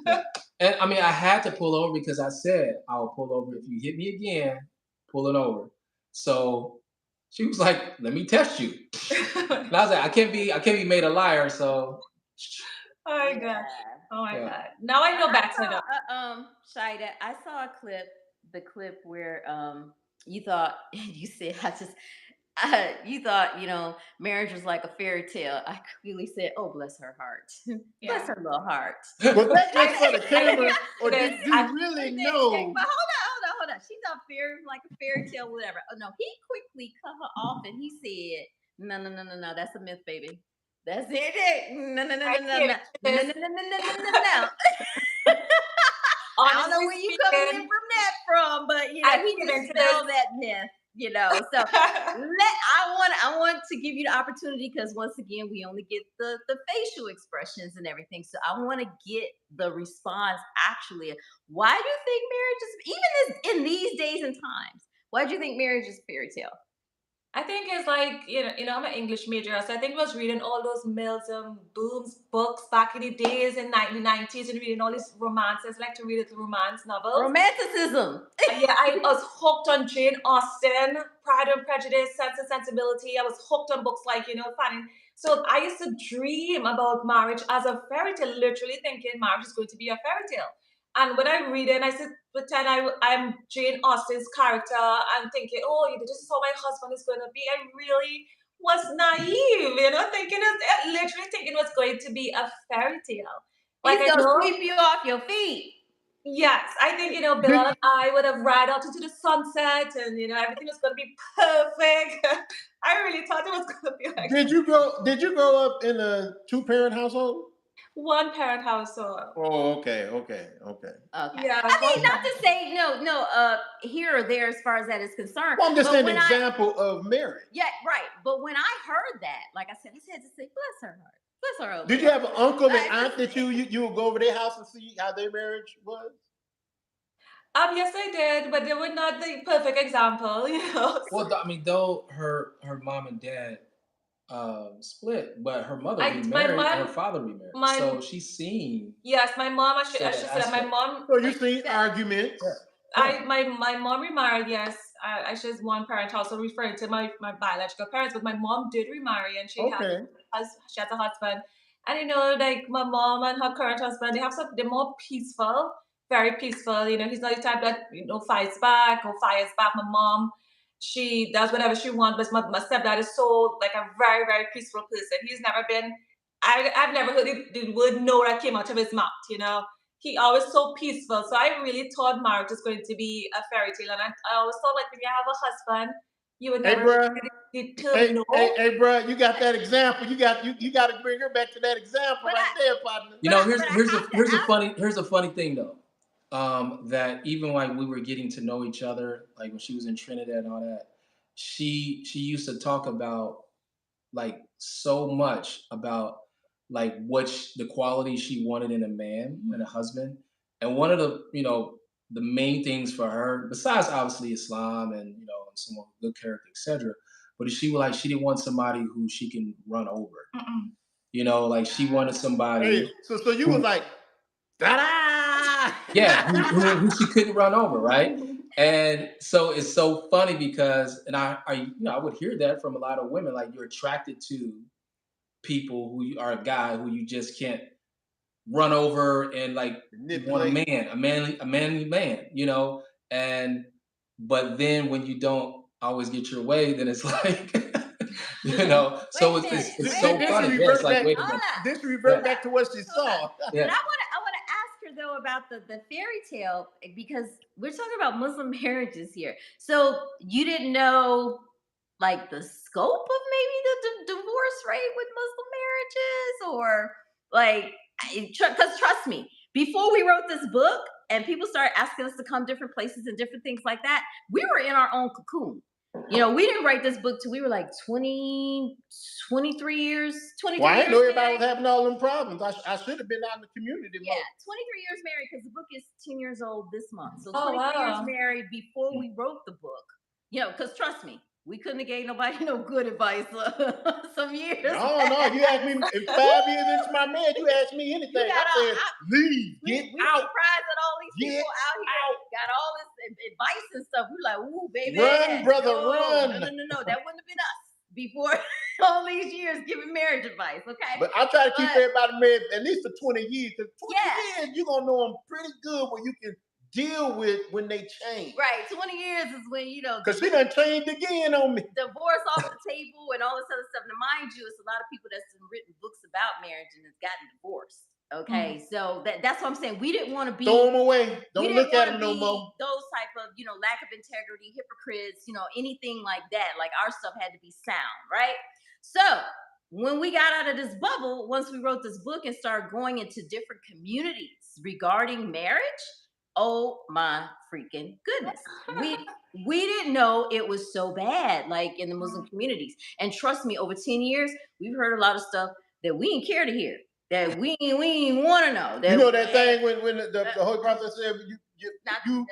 Speaker 4: Yeah. And I mean, I had to pull over because I said I'll pull over if you hit me again. Pull it over. So she was like, let me test you. And I was like, I can't be made a liar. So.
Speaker 2: Oh my gosh. Oh my God. Now I know better though.
Speaker 1: Shaeeda, I saw the clip where you thought you said you thought marriage was like a fairy tale. I clearly said, oh, bless her heart. Bless her little heart.
Speaker 3: Was that just for the camera, or did you really know?
Speaker 1: But hold on. She thought fairy like a fairy tale, whatever. Oh no, he quickly cut her off and he said, no, that's a myth, baby. That's it. No. I don't know where you coming in from, but he dispelled that myth. So I want to give you the opportunity, because once again we only get the facial expressions and everything. So I want to get the response actually. Why do you think marriage is, even in these days and times, why do you think marriage is a fairy tale?
Speaker 2: I think it's like, I'm an English major, so I think I was reading all those Mills and Booms books back in the days in 1990s, and reading all these romances. I like to read little romance novels.
Speaker 1: Romanticism.
Speaker 2: Yeah, I was hooked on Jane Austen, Pride and Prejudice, Sense and Sensibility. I was hooked on books like, finding. So I used to dream about marriage as a fairy tale, literally thinking marriage is going to be a fairy tale. And when I read it, and I said, pretend I'm Jane Austen's character, I'm thinking, oh, this is how my husband is going to be. I really was naive, literally thinking it was going to be a fairy tale.
Speaker 1: Like, he's going to sweep you off your feet.
Speaker 2: Yes, I think, Bilal and I would have ride out into the sunset, and, everything was going to be perfect. I really thought it was going to be like.
Speaker 3: Did you grow up in a 2-parent household?
Speaker 2: 1-parent household.
Speaker 3: Oh, okay.
Speaker 2: Yeah,
Speaker 1: I mean, not to say no, here or there as far as that is concerned.
Speaker 3: Well, I'm just saying an example of marriage.
Speaker 1: Yeah, right. But when I heard that, like I said, I had to say, bless her heart. Bless her heart.
Speaker 3: Did you have an uncle and aunt that you would go over their house and see how their marriage was?
Speaker 2: Yes, I did, but they were not the perfect example,
Speaker 4: Well, I mean, though her mom and dad split, but her mother remarried and her father remarried. So she's seen.
Speaker 2: Yes, my mom. I should say my mom.
Speaker 3: So you've seen arguments.
Speaker 2: Yeah. My mom remarried. Yes, I she's 1-parent household, referring to my biological parents, but my mom did remarry, and she has a husband. And like my mom and her current husband, they're more peaceful, very peaceful. He's not the type that fights back or fires back. My mom She does whatever she wants, but my stepdad is so like a very, very peaceful person. He's never been, I've never heard the word no that came out of his mouth, you know. He always so peaceful. So I really thought marriage is going to be a fairy tale. And I always thought like when you have a husband, you would
Speaker 3: Hey,
Speaker 2: never
Speaker 3: bro.
Speaker 2: the term no.
Speaker 3: Hey, bro, you got that example. You got to bring her back to that example
Speaker 1: But
Speaker 3: right there, partner.
Speaker 4: You know, here's a funny thing though. That even like we were getting to know each other, like when she was in Trinidad and all that, she used to talk about like so much about like the qualities she wanted in a man and a husband. And one of the, the main things for her, besides obviously Islam and, someone with good character, etc. But she didn't want somebody who she can run over.
Speaker 2: Mm-mm.
Speaker 4: Like she wanted somebody
Speaker 3: Hey, so you was like, da-da!
Speaker 4: yeah, who she couldn't run over, right? And so it's so funny because, and I would hear that from a lot of women, like you're attracted to people who are a guy who you just can't run over, and like you want a manly man, and but then when you don't always get your way, then it's like, so it's so funny. Yeah, it's like, wait a minute.
Speaker 3: This revert back to what she saw.
Speaker 1: Yeah. But I want to ask her though about the fairy tale, because we're talking about Muslim marriages here. So you didn't know like the scope of maybe the divorce rate with Muslim marriages, or like, because trust me, before we wrote this book and people started asking us to come different places and different things like that, we were in our own cocoon. We didn't write this book till we were like 20, 23 years. 23
Speaker 3: well, I didn't know
Speaker 1: years
Speaker 3: everybody was having all them problems. I should have been out in the community.
Speaker 1: Yeah, 23 years married, because the book is 10 years old this month. So 23
Speaker 2: wow.
Speaker 1: years married before we wrote the book. Because trust me, we couldn't have gave nobody no good advice some years.
Speaker 3: No, you asked me in 5 years into my marriage, you asked me anything. I said, leave, get out.
Speaker 1: We surprised that all these people out here got all this advice and stuff. We're like, ooh, baby.
Speaker 3: Run, brother, run.
Speaker 1: No. That wouldn't have been us before all these years giving marriage advice, okay?
Speaker 3: But I try to keep everybody married at least for 20 years. Because 20 years, you're going to know them pretty good when you can deal with when they change.
Speaker 1: Right, 20 years is when,
Speaker 3: because she done changed again on me.
Speaker 1: Divorce off the table and all this other stuff. Now, mind you, it's a lot of people that's written books about marriage and has gotten divorced. Okay, so that's what I'm saying. We didn't want to be
Speaker 3: throw them away. Don't look at them no more.
Speaker 1: Those type of lack of integrity, hypocrites, anything like that. Like, our stuff had to be sound, right? So when we got out of this bubble, once we wrote this book and started going into different communities regarding marriage, oh my freaking goodness, we didn't know it was so bad, like in the Muslim communities. And trust me, over 10 years, we've heard a lot of stuff that we didn't care to hear, that we didn't want to know. That
Speaker 3: that thing when the Holy Prophet said,
Speaker 1: the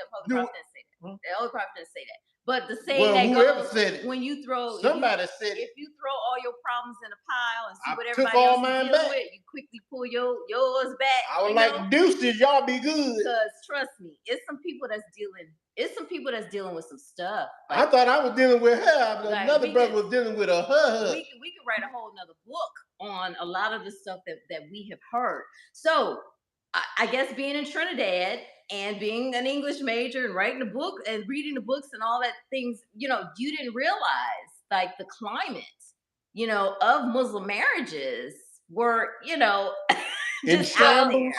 Speaker 1: Holy Prophet didn't say that. But the saying
Speaker 3: whoever said it,
Speaker 1: when you throw
Speaker 3: somebody said it.
Speaker 1: If you throw all your problems in a pile and see what
Speaker 3: everybody
Speaker 1: else is dealing with, you quickly pull yours back.
Speaker 3: I was like, deuces, y'all be good.
Speaker 1: Because trust me, it's some people that's dealing with some stuff.
Speaker 3: Like, I thought I was dealing with her. Another brother was dealing with her.
Speaker 1: We could write a whole nother book on a lot of the stuff that we have heard. So I guess being in Trinidad and being an English major and writing a book and reading the books and all that things, you didn't realize like the climate, of Muslim marriages were, just out there.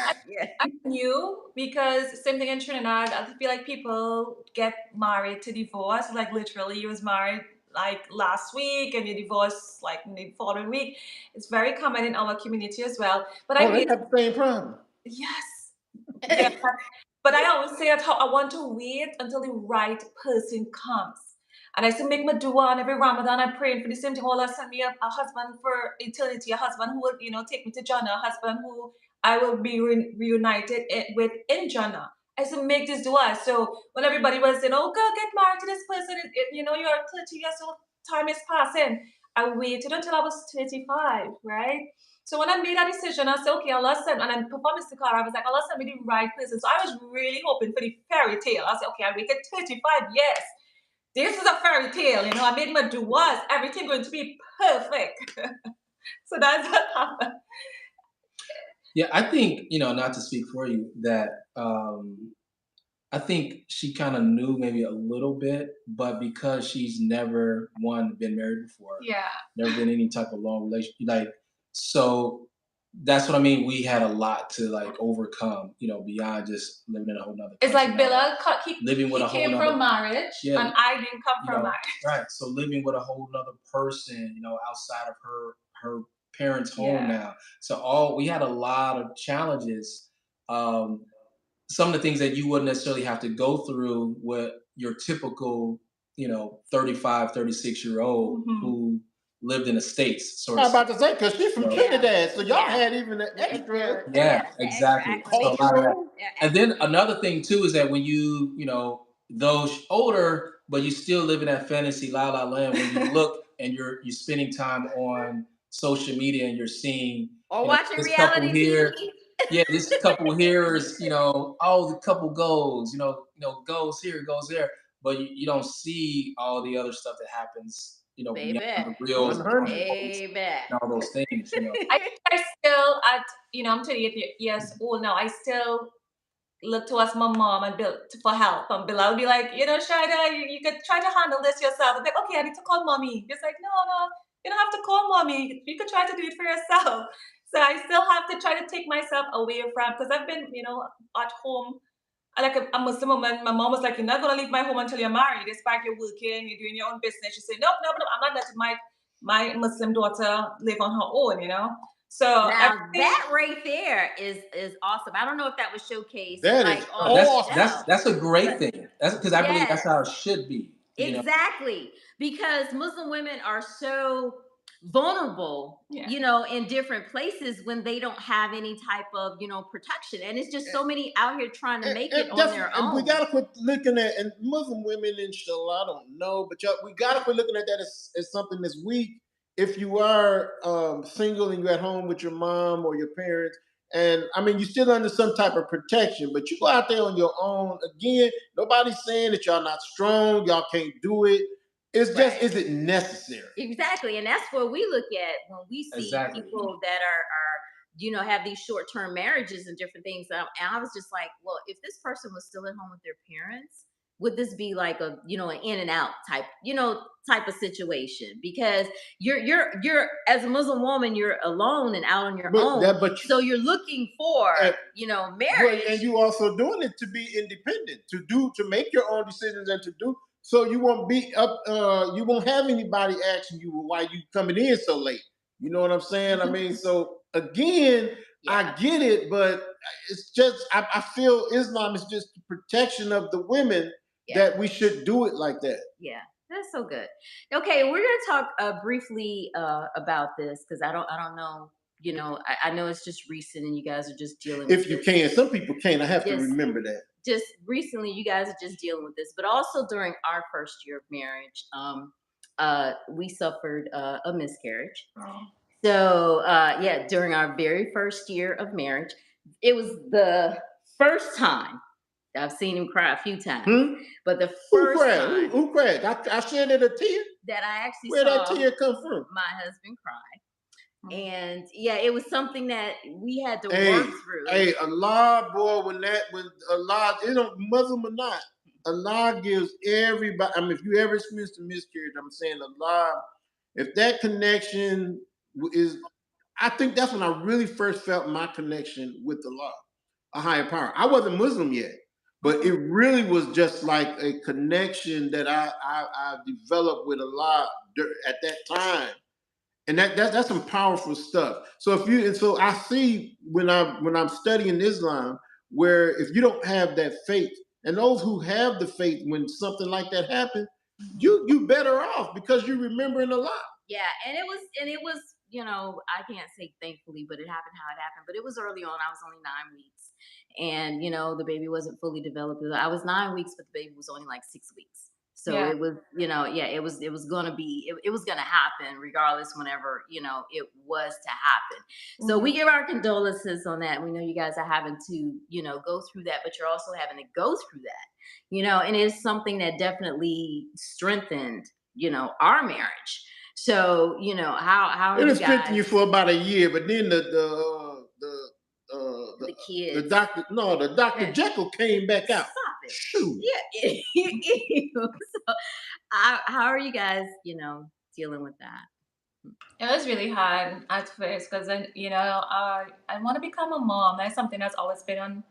Speaker 2: I knew, because same thing in Trinidad. I feel like people get married to divorce. Like literally, you was married like last week and you divorced like the following week. It's very common in our community as well. But
Speaker 3: they have the same problem.
Speaker 2: Yes. Yeah. But I always say that I want to wait until the right person comes. And I still make my dua, and every Ramadan I'm praying for the same thing. Allah send me a husband for eternity, a husband who will, take me to Jannah, a husband who I will be reunited with in Jannah. I still make this dua. So when everybody was saying, oh, girl, get married to this person, you're 30 years old, time is passing. I waited until I was 35, right? So when I made that decision, I said, okay, Allah sent, and I performed istikhara. I was like, Allah sent me the right person. So I was really hoping for the fairy tale. I said, okay, I waited 35 years. This is a fairy tale, I made my duas, everything going to be perfect. So that's what happened.
Speaker 4: Yeah, I think, not to speak for you, that I think she kind of knew maybe a little bit, but because she's never been married before, never been any type of long relationship, like so that's what I mean. We had a lot to like overcome, beyond just living in a whole nother country.
Speaker 2: It's like Bilal
Speaker 4: living with a whole
Speaker 2: came
Speaker 4: nother,
Speaker 2: from marriage, and I didn't come from marriage.
Speaker 4: Right. So living with a whole nother person, outside of her parents' home now. So we had a lot of challenges. Some of the things that you wouldn't necessarily have to go through with your typical, 35, 36-year-old who lived in the States.
Speaker 3: I'm about to say, because she's from Trinidad, so y'all had even an extra.
Speaker 4: Yeah, exactly. So a lot of that. And then another thing too is that when those older, but you still live in that fantasy la la land, when you look and you're spending time on social media and you're seeing
Speaker 1: watching
Speaker 4: this
Speaker 1: reality
Speaker 4: couple here.
Speaker 1: TV.
Speaker 4: Yeah, this couple here is, the couple goes, goes here, goes there, but you don't see all the other stuff that happens, beyond the reels, and all those things,
Speaker 2: I still I'm 28 years old now. I still look towards my mom and Bill for help. And Bill will be like, Shaeeda, you could try to handle this yourself. I'm like, okay, I need to call mommy. It's like, no, you don't have to call mommy. You could try to do it for yourself. So I still have to try to take myself away from, because I've been, at home. Like a Muslim woman, my mom was like, you're not going to leave my home until you're married. Despite you're working, you're doing your own business. She said, nope, I'm not letting my Muslim daughter live on her own, So
Speaker 1: now that right there is awesome. I don't know if that was showcased.
Speaker 3: That is awesome.
Speaker 4: That's a great thing. That's because I believe that's how it should be.
Speaker 1: Exactly. Because Muslim women are so vulnerable, in different places when they don't have any type of, protection. And it's just so many out here trying to make it on their own.
Speaker 3: And we got to quit looking at, and Muslim women, inshallah, I don't know, but we got to quit looking at that as something that's weak. If you are single and you're at home with your mom or your parents, and I mean, you're still under some type of protection, but you go out there on your own. Again, nobody's saying that y'all not strong, y'all can't do it. It's just, is it necessary?
Speaker 1: Exactly. And that's what we look at when we see people that are have these short-term marriages and different things. And I was just like, well, if this person was still at home with their parents, would this be like a, an in and out type, type of situation? Because you're as a Muslim woman, you're alone and out on your own. So you're looking for, marriage.
Speaker 3: And you also doing it to be independent, to make your own decisions and to do. So you won't be up. You won't have anybody asking you why you coming in so late. You know what I'm saying? I mean, so again, I get it, but it's just I feel Islam is just the protection of the women that we should do it like that.
Speaker 1: Yeah, that's so good. Okay, we're gonna talk briefly about this because I don't know. I know it's just recent and you guys are just dealing with
Speaker 3: If you can. Some people can't. I have to remember that.
Speaker 1: Just recently, you guys are just dealing with this, but also during our first year of marriage, we suffered a miscarriage.
Speaker 2: Oh.
Speaker 1: So, during our very first year of marriage, it was the first time. I've seen him cry a few times, but the first time.
Speaker 3: Who cried? I shed a tear?
Speaker 1: That I actually
Speaker 3: Where
Speaker 1: saw
Speaker 3: that tear come from?
Speaker 1: My husband cry. And it was something that we had to work through.
Speaker 3: Hey, Allah, boy, when Allah, Muslim or not, Allah gives everybody. I mean, if you ever experienced a miscarriage, I'm saying Allah, if that connection is, I think that's when I really first felt my connection with Allah, a higher power. I wasn't Muslim yet, but it really was just like a connection that I developed with Allah at that time. And that's some powerful stuff. So I see when I'm studying Islam, where if you don't have that faith, and those who have the faith, when something like that happens, you better off because you're remembering a lot.
Speaker 1: Yeah, and it was, I can't say thankfully, but it happened how it happened. But it was early on. I was only 9 weeks, and the baby wasn't fully developed. I was 9 weeks, but the baby was only like 6 weeks. So it was, it was gonna be, it was gonna happen regardless whenever, it was to happen. So we give our condolences on that. We know you guys are having to, go through that, but you're also having to go through that, and it's something that definitely strengthened, our marriage. So, how
Speaker 3: it'll strengthen you for about a year, but then the
Speaker 1: kids,
Speaker 3: the Dr. Jekyll came back out.
Speaker 1: Stop
Speaker 3: Shoot.
Speaker 1: Yeah. So, how are you guys, dealing with that?
Speaker 2: It was really hard at first because then, I want to become a mom. That's something that's always been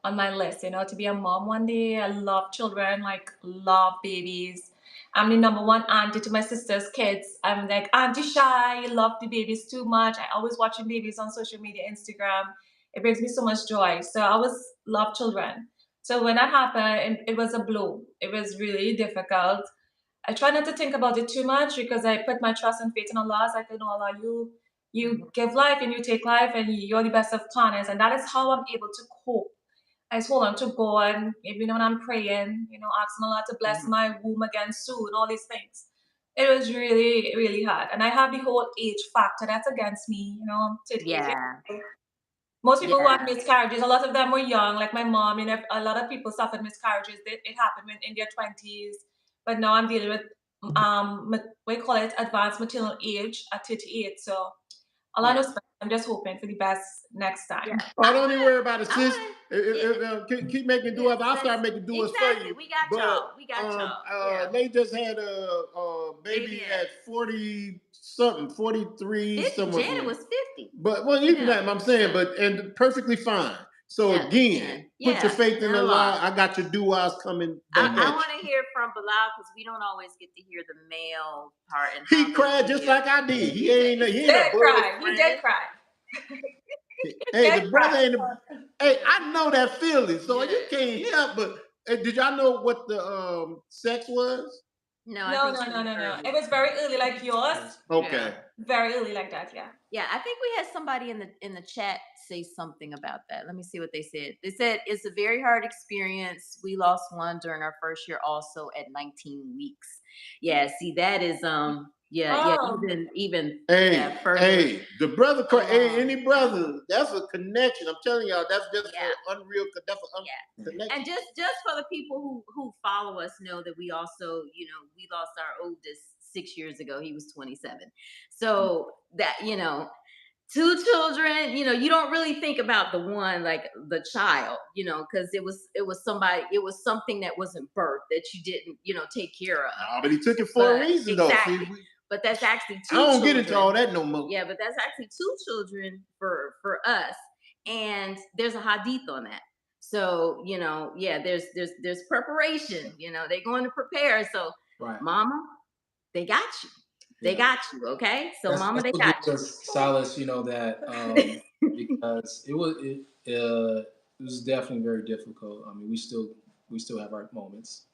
Speaker 2: on my list, to be a mom one day. I love children, like love babies. I'm the number one auntie to my sister's kids. I'm like Auntie Shy, love the babies too much. I always watching babies on social media, Instagram. It brings me so much joy. So I always love children. So when that happened, it was a blow. It was really difficult. I try not to think about it too much because I put my trust and faith in Allah. It's like, Allah, you give life and you take life and you're the best of planners. And that is how I'm able to cope. I just hold on to God, even when I'm praying, asking Allah to bless my womb again soon, all these things. It was really, really hard. And I have the whole age factor that's against me, 38 years
Speaker 1: Yeah.
Speaker 2: old. Most people
Speaker 1: Yeah.
Speaker 2: want miscarriages. A lot of them were young, like my mom. A lot of people suffered miscarriages. It happened when in their 20s. But now I'm dealing with what we call it, advanced maternal age at 38. So Allah knows best. I'm just hoping for the best next time.
Speaker 1: Yeah.
Speaker 3: Oh, don't even worry about it, sis. Keep making duas. I'll start making duas for you.
Speaker 1: We got y'all. We got y'all.
Speaker 3: They just had a baby at 40 something, 43 somewhere.
Speaker 1: Janet was 50.
Speaker 3: But even that, I'm saying, and perfectly fine. So again, put your faith in Allah. I got your duas coming.
Speaker 1: I want to hear from Bilal because we don't always get to hear the male part. And
Speaker 3: he cried just like I did. He ain't
Speaker 2: He did cry. He did cry.
Speaker 3: Hey, the brother ain't. Hey, I know that feeling, so you can't help. But did y'all know what the sex was?
Speaker 2: No. It was very early, like yours.
Speaker 3: Okay.
Speaker 2: Yeah. Very early, like that. Yeah.
Speaker 1: Yeah, I think we had somebody in the chat say something about that. Let me see what they said. They said it's a very hard experience. We lost one during our first year, also at 19 weeks. Yeah, see, that is even further.
Speaker 3: Hey, the brother, any brother, that's a connection. I'm telling y'all, that's just an unreal. That's an connection.
Speaker 1: And just for the people who follow us know that we also, we lost our oldest 6 years ago. He was 27. So that, 2 children, you don't really think about the one, like the child, because it was something that wasn't birthed that you didn't, take care of.
Speaker 3: No, but he took it for a reason, though. See,
Speaker 1: but that's actually 2
Speaker 3: I don't
Speaker 1: children.
Speaker 3: get into all that no more.
Speaker 1: Yeah, but that's actually 2 children for us. And there's a hadith on that. So, there's preparation, they're going to prepare. So mama, they got you. They got you, okay? So mama, they got you.
Speaker 4: Solace, that because it was definitely very difficult. I mean, we still have our moments.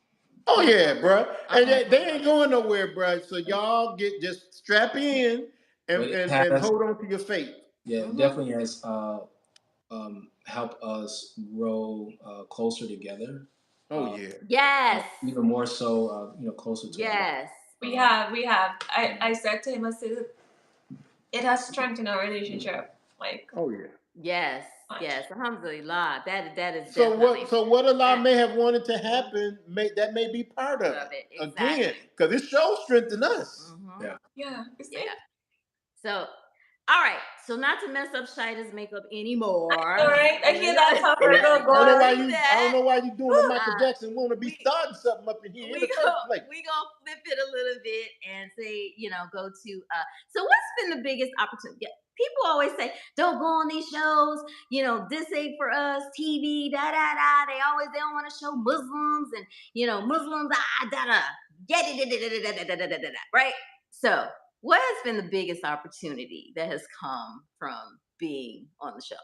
Speaker 3: Oh yeah, bro. And they ain't going nowhere, bro. So y'all just strap in and hold on to your faith.
Speaker 4: Yeah, it definitely has helped us grow closer together.
Speaker 3: Oh yeah.
Speaker 1: Yes.
Speaker 4: Even more so, closer to.
Speaker 1: Yes.
Speaker 2: We have. I said to him, I said, it has strengthened our relationship. Like.
Speaker 3: Oh yeah.
Speaker 1: Yes. Yes. Alhamdulillah. That is.
Speaker 3: So what Allah may have wanted to happen, that may be part of it.
Speaker 1: Exactly.
Speaker 3: Again, because it shows strength in us.
Speaker 1: Mm-hmm.
Speaker 2: Yeah.
Speaker 1: So. All right, so not to mess up Shaida's makeup anymore.
Speaker 2: All right, I hear that.
Speaker 3: I don't know why you doing the Michael Jackson. Want to be starting something up in here in the first place.
Speaker 1: We gonna flip it a little bit and say, go to. So what's been the biggest opportunity? People always say, don't go on these shows. This ain't for us. TV, da da da. They don't want to show Muslims and Muslims right. So. What has been the biggest opportunity that has come from being on the show?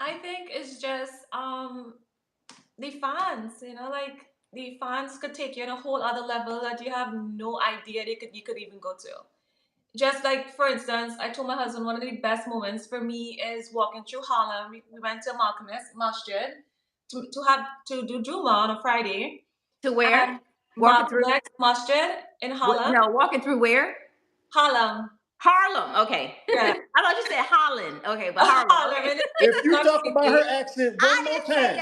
Speaker 2: I think it's just the fans, like the fans could take you on a whole other level that you have no idea you could even go to. Just like, for instance, I told my husband one of the best moments for me is walking through Harlem. We went to Malcolm's Masjid to do Juma on a Friday.
Speaker 1: To where?
Speaker 2: Walking through Masjid in Harlem.
Speaker 1: No, walking through where?
Speaker 2: Harlem.
Speaker 1: Okay. Yeah. I thought you said Holland. Okay, but Harlem. Okay.
Speaker 3: If you talk about her accent one more time,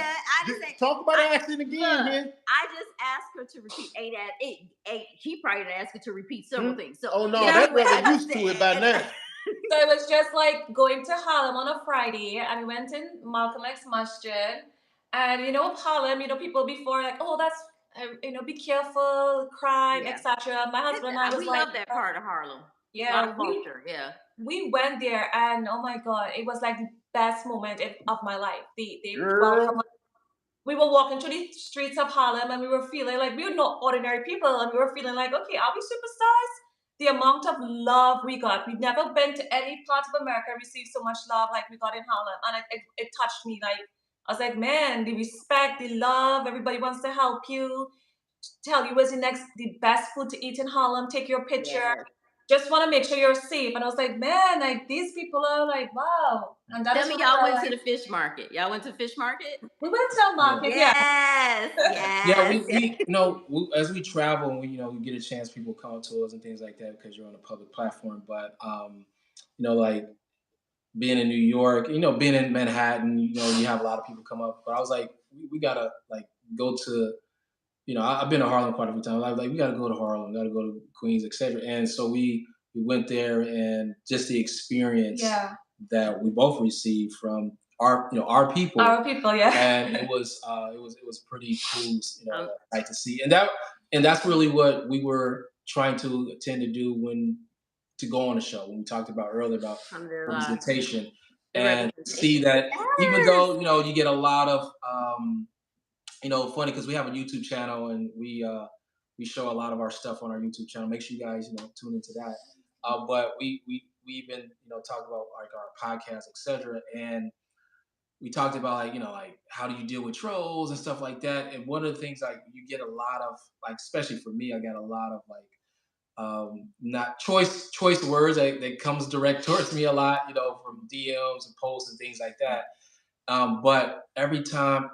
Speaker 3: talk about her accent again.
Speaker 1: I just asked her to repeat he probably didn't ask her to repeat several things. So,
Speaker 3: oh no, that brother used to it by now.
Speaker 2: So it was just like going to Harlem on a Friday, and we went in Malcolm X Masjid, And Harlem, people before like, oh, that's be careful, crime,
Speaker 1: Yeah.
Speaker 2: etc. My husband and I was
Speaker 1: We
Speaker 2: like,
Speaker 1: love that part of Harlem. A lot
Speaker 2: yeah,
Speaker 1: of culture. Yeah.
Speaker 2: we went there, and oh my God, it was like the best moment of my life. They
Speaker 3: Girl.
Speaker 2: welcome us. We were walking through the streets of Harlem, and we were feeling like we were not ordinary people, and we were feeling like, okay, are we superstars? The amount of love we got, we've never been to any part of America and received so much love like we got in Harlem, and it touched me. Like I was like, man, the respect, the love, everybody wants to help you, tell you where's the best food to eat in Harlem, take your picture.
Speaker 1: Yes.
Speaker 2: Just want to make sure you're safe. And I was like, man, like these people are like, wow. And that
Speaker 1: Tell
Speaker 2: is
Speaker 1: me,
Speaker 2: what
Speaker 1: y'all
Speaker 2: I
Speaker 1: went to
Speaker 2: like.
Speaker 1: the fish market. Y'all went to the fish market?
Speaker 2: We went to the market, yeah.
Speaker 1: Yes.
Speaker 4: Yeah,
Speaker 1: Yes.
Speaker 4: as we travel and we get a chance, people come to us and things like that because you're on a public platform. But like being in New York, being in Manhattan, you have a lot of people come up. But I was like, we gotta like go to, I've been to Harlem quite a few times. I was like, we gotta go to Harlem, we gotta go to Queens, etc. And so we went there, and just the experience that we both received from our people,
Speaker 2: yeah.
Speaker 4: and it was pretty cool, like to see, and that's really what we were trying to attend to do to go on the show, when we talked about earlier about representation, and see that even though you get a lot of funny, because we have a YouTube channel, and we show a lot of our stuff on our YouTube channel. Make sure you guys tune into that. But we even talk about like our podcast, etc. And we talked about like how do you deal with trolls and stuff like that. And one of the things, like, you get a lot of, like, especially for me, I got a lot of like not choice words that comes direct towards me a lot, from DMs and posts and things like that. But every time,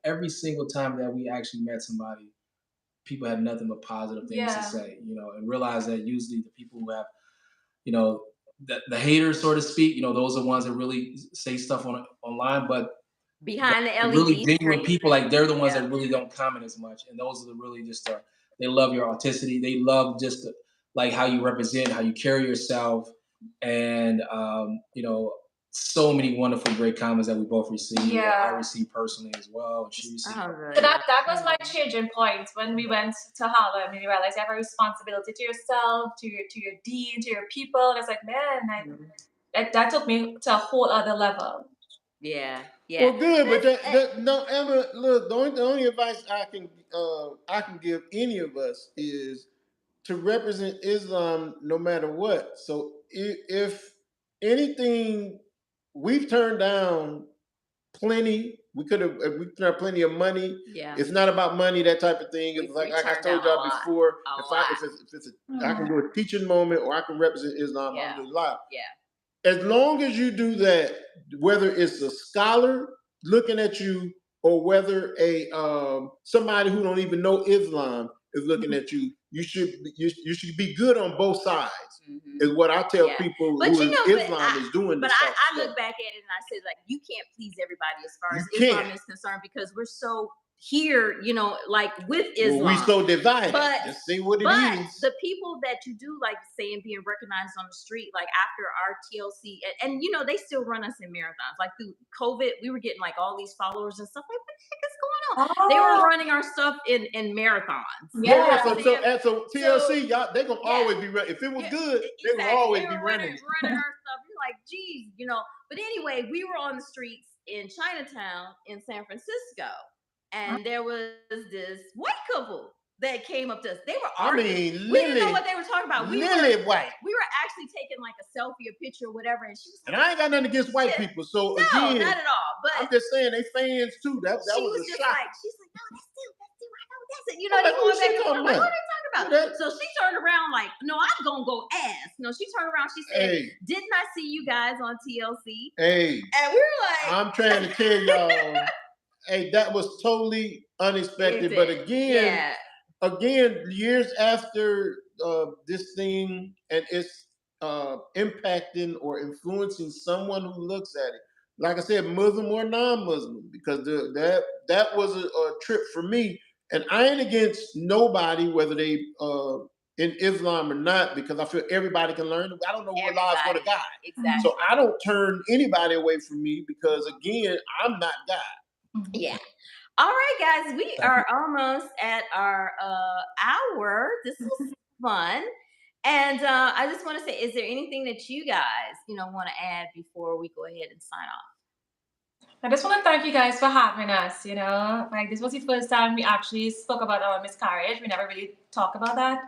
Speaker 4: every single time that we actually met somebody, people had nothing but positive things to say, and realize that usually the people who have, the haters, so to speak, those are the ones that really say stuff online, but
Speaker 1: behind the LED
Speaker 4: really genuine people, like, they're the ones
Speaker 1: Yeah.
Speaker 4: that really don't comment as much, and those are the really just they love your authenticity, they love just like how you represent, how you carry yourself, and so many wonderful, great comments that we both received. I received personally as well, and she received.
Speaker 2: So that was my changing point when we went to Harlem, and you realize you have a responsibility to yourself, to your dean, to your people. And it's like, man, that took me to a whole other level.
Speaker 1: Yeah.
Speaker 3: Well, good, but no, Emma. Look, the only advice I can give any of us is to represent Islam no matter what. So if anything, we've turned down plenty. We turned down plenty of money.
Speaker 1: Yeah.
Speaker 3: It's not about money, that type of thing. It's like I told y'all before. I can do a teaching moment, or I can represent Islam.
Speaker 1: Yeah.
Speaker 3: Yeah. As long as you do that, whether it's a scholar looking at you, or whether somebody who don't even know Islam is looking at you, you should be good on both sides. Is what I tell people Islam is doing.
Speaker 1: But I look back at it and I say, like, you can't please everybody as far as Islam is concerned, because we're so here, like with Islam.
Speaker 3: Well, we so divided.
Speaker 1: But
Speaker 3: let's see what it is.
Speaker 1: The people that you do like saying being recognized on the street, like after our TLC, and they still run us in marathons. Like through COVID, we were getting like all these followers and stuff. Like, what the heck is going on? They were running our stuff in marathons.
Speaker 3: Yeah. So TLC, y'all, they gonna always be running. If it was good, they would always be running
Speaker 1: our stuff. You're like, geez, But anyway, we were on the streets in Chinatown in San Francisco. And there was this white couple that came up to us. They were arguing. We didn't know what they were talking about. We were actually taking like a selfie, a picture, or whatever. And she was like,
Speaker 3: and I ain't got nothing against white people. So again,
Speaker 1: not at all. But
Speaker 3: I'm just saying they fans too. That was a shock.
Speaker 1: She's like, no, that's still, I know that's it. They going back and forth. Like, what are they talking about? So she turned around like, no, I'm gonna go ask. No, she turned around. She said, didn't I see you guys on TLC?
Speaker 3: Hey,
Speaker 1: and we were like,
Speaker 3: I'm trying to tell y'all. Hey, that was totally unexpected. But again, years after this thing, and it's impacting or influencing someone who looks at it, like I said, Muslim or non-Muslim, because that was a trip for me. And I ain't against nobody, whether they in Islam or not, because I feel everybody can learn. I don't know where Allah's going to guide.
Speaker 1: Exactly.
Speaker 3: So I don't turn anybody away from me, because again, I'm not God.
Speaker 1: Yeah. All right, guys, we are almost at our hour. This was fun. And I just want to say, is there anything that you guys, want to add before we go ahead and sign off?
Speaker 2: I just want to thank you guys for having us. Like this was the first time we actually spoke about our miscarriage. We never really talk about that.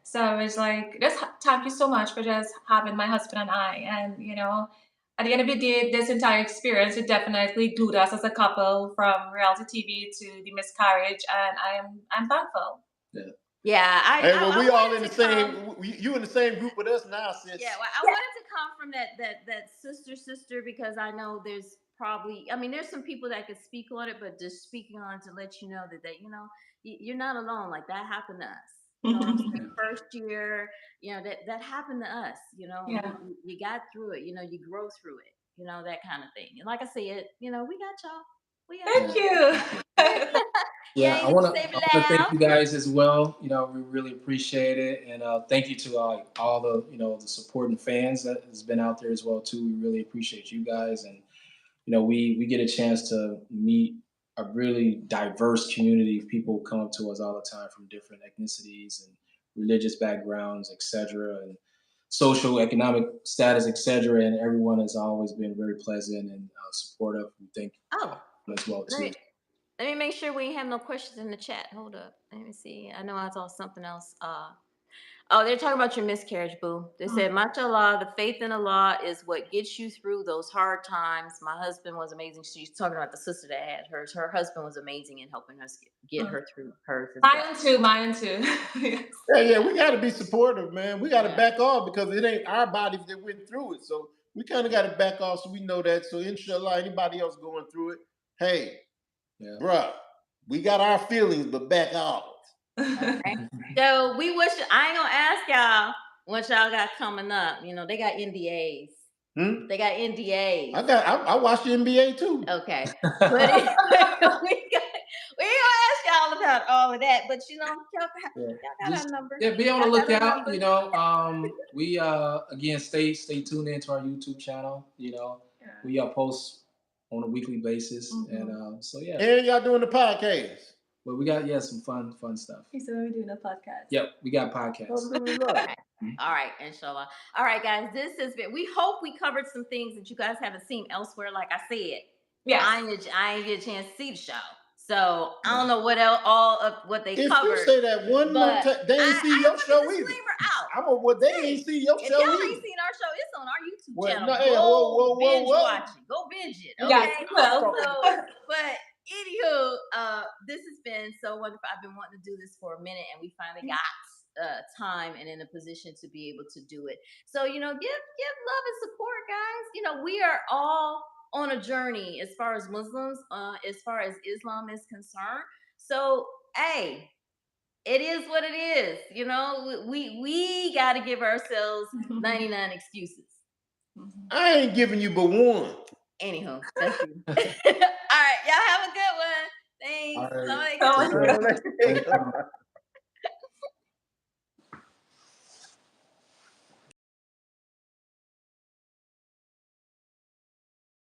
Speaker 2: So it's like, just thank you so much for just having my husband and I. And, at the end of the day, this entire experience, it definitely glued us as a couple from reality TV to the miscarriage. And I'm thankful.
Speaker 3: Yeah.
Speaker 1: Yeah,
Speaker 3: Hey, well, we all in the same. You in the same group with us now, sis.
Speaker 1: Yeah, well, I wanted to come from that sister because I know there's probably, there's some people that could speak on it, but just speaking on it to let you know that you're not alone. Like that happened to us. The first year, that happened to us. You got through it. You grow through it. That kind of thing. And like I said, we got y'all.
Speaker 2: Thank you.
Speaker 4: Yeah, I want to thank you guys as well. We really appreciate it, and thank you to all the the supporting fans that has been out there as well too. We really appreciate you guys, and we get a chance to meet a really diverse community of people who come up to us all the time from different ethnicities and religious backgrounds, etc., and social, economic status, etc. And everyone has always been very pleasant and supportive. We thank you as well too.
Speaker 1: Let me make sure we have no questions in the chat. Hold up. Let me see. I know I saw something else. They're talking about your miscarriage, boo. They said, mashallah, the faith in Allah is what gets you through those hard times. My husband was amazing. She's talking about the sister that had hers. Her husband was amazing in helping us get her through hers.
Speaker 2: Mine too.
Speaker 1: Yes.
Speaker 3: Yeah, we got to be supportive, man. We got to back off because it ain't our bodies that went through it. So we kind of got to back off so we know that. So inshallah, anybody else going through it, hey, bruh, we got our feelings, but back off.
Speaker 1: Okay. So we wish, I ain't gonna ask y'all what y'all got coming up. They got NDAs. They got NDAs.
Speaker 3: I watch the NBA too.
Speaker 1: Okay. But we ain't gonna ask y'all about all of that, but y'all got our number.
Speaker 4: Yeah, be on the lookout. We again stay tuned into our YouTube channel. We post on a weekly basis, and so yeah.
Speaker 3: And y'all doing the podcast.
Speaker 4: But we got some fun stuff.
Speaker 2: He said we're doing a podcast.
Speaker 4: Yep, we got podcasts.
Speaker 1: All right, inshallah. All right, guys, this has been. We hope we covered some things that you guys haven't seen elsewhere. Like I said, I ain't get a chance to see the show, so I don't know what else, all of what they covered.
Speaker 3: If you say that one more time, they ain't see your show either. They ain't see your show either.
Speaker 1: If y'all ain't seen our show, it's on our YouTube channel. Binge watching. Go binge it. Okay. But anywho, this has been so wonderful. I've been wanting to do this for a minute, and we finally got time and in a position to be able to do it. So give love and support, guys. We are all on a journey as far as Muslims, as far as Islam is concerned. So hey, it is what it is. We got to give ourselves 99 excuses.
Speaker 3: I ain't giving you but one.
Speaker 1: Anywho, that's you. All right, y'all have a good one. Thanks.
Speaker 3: All right.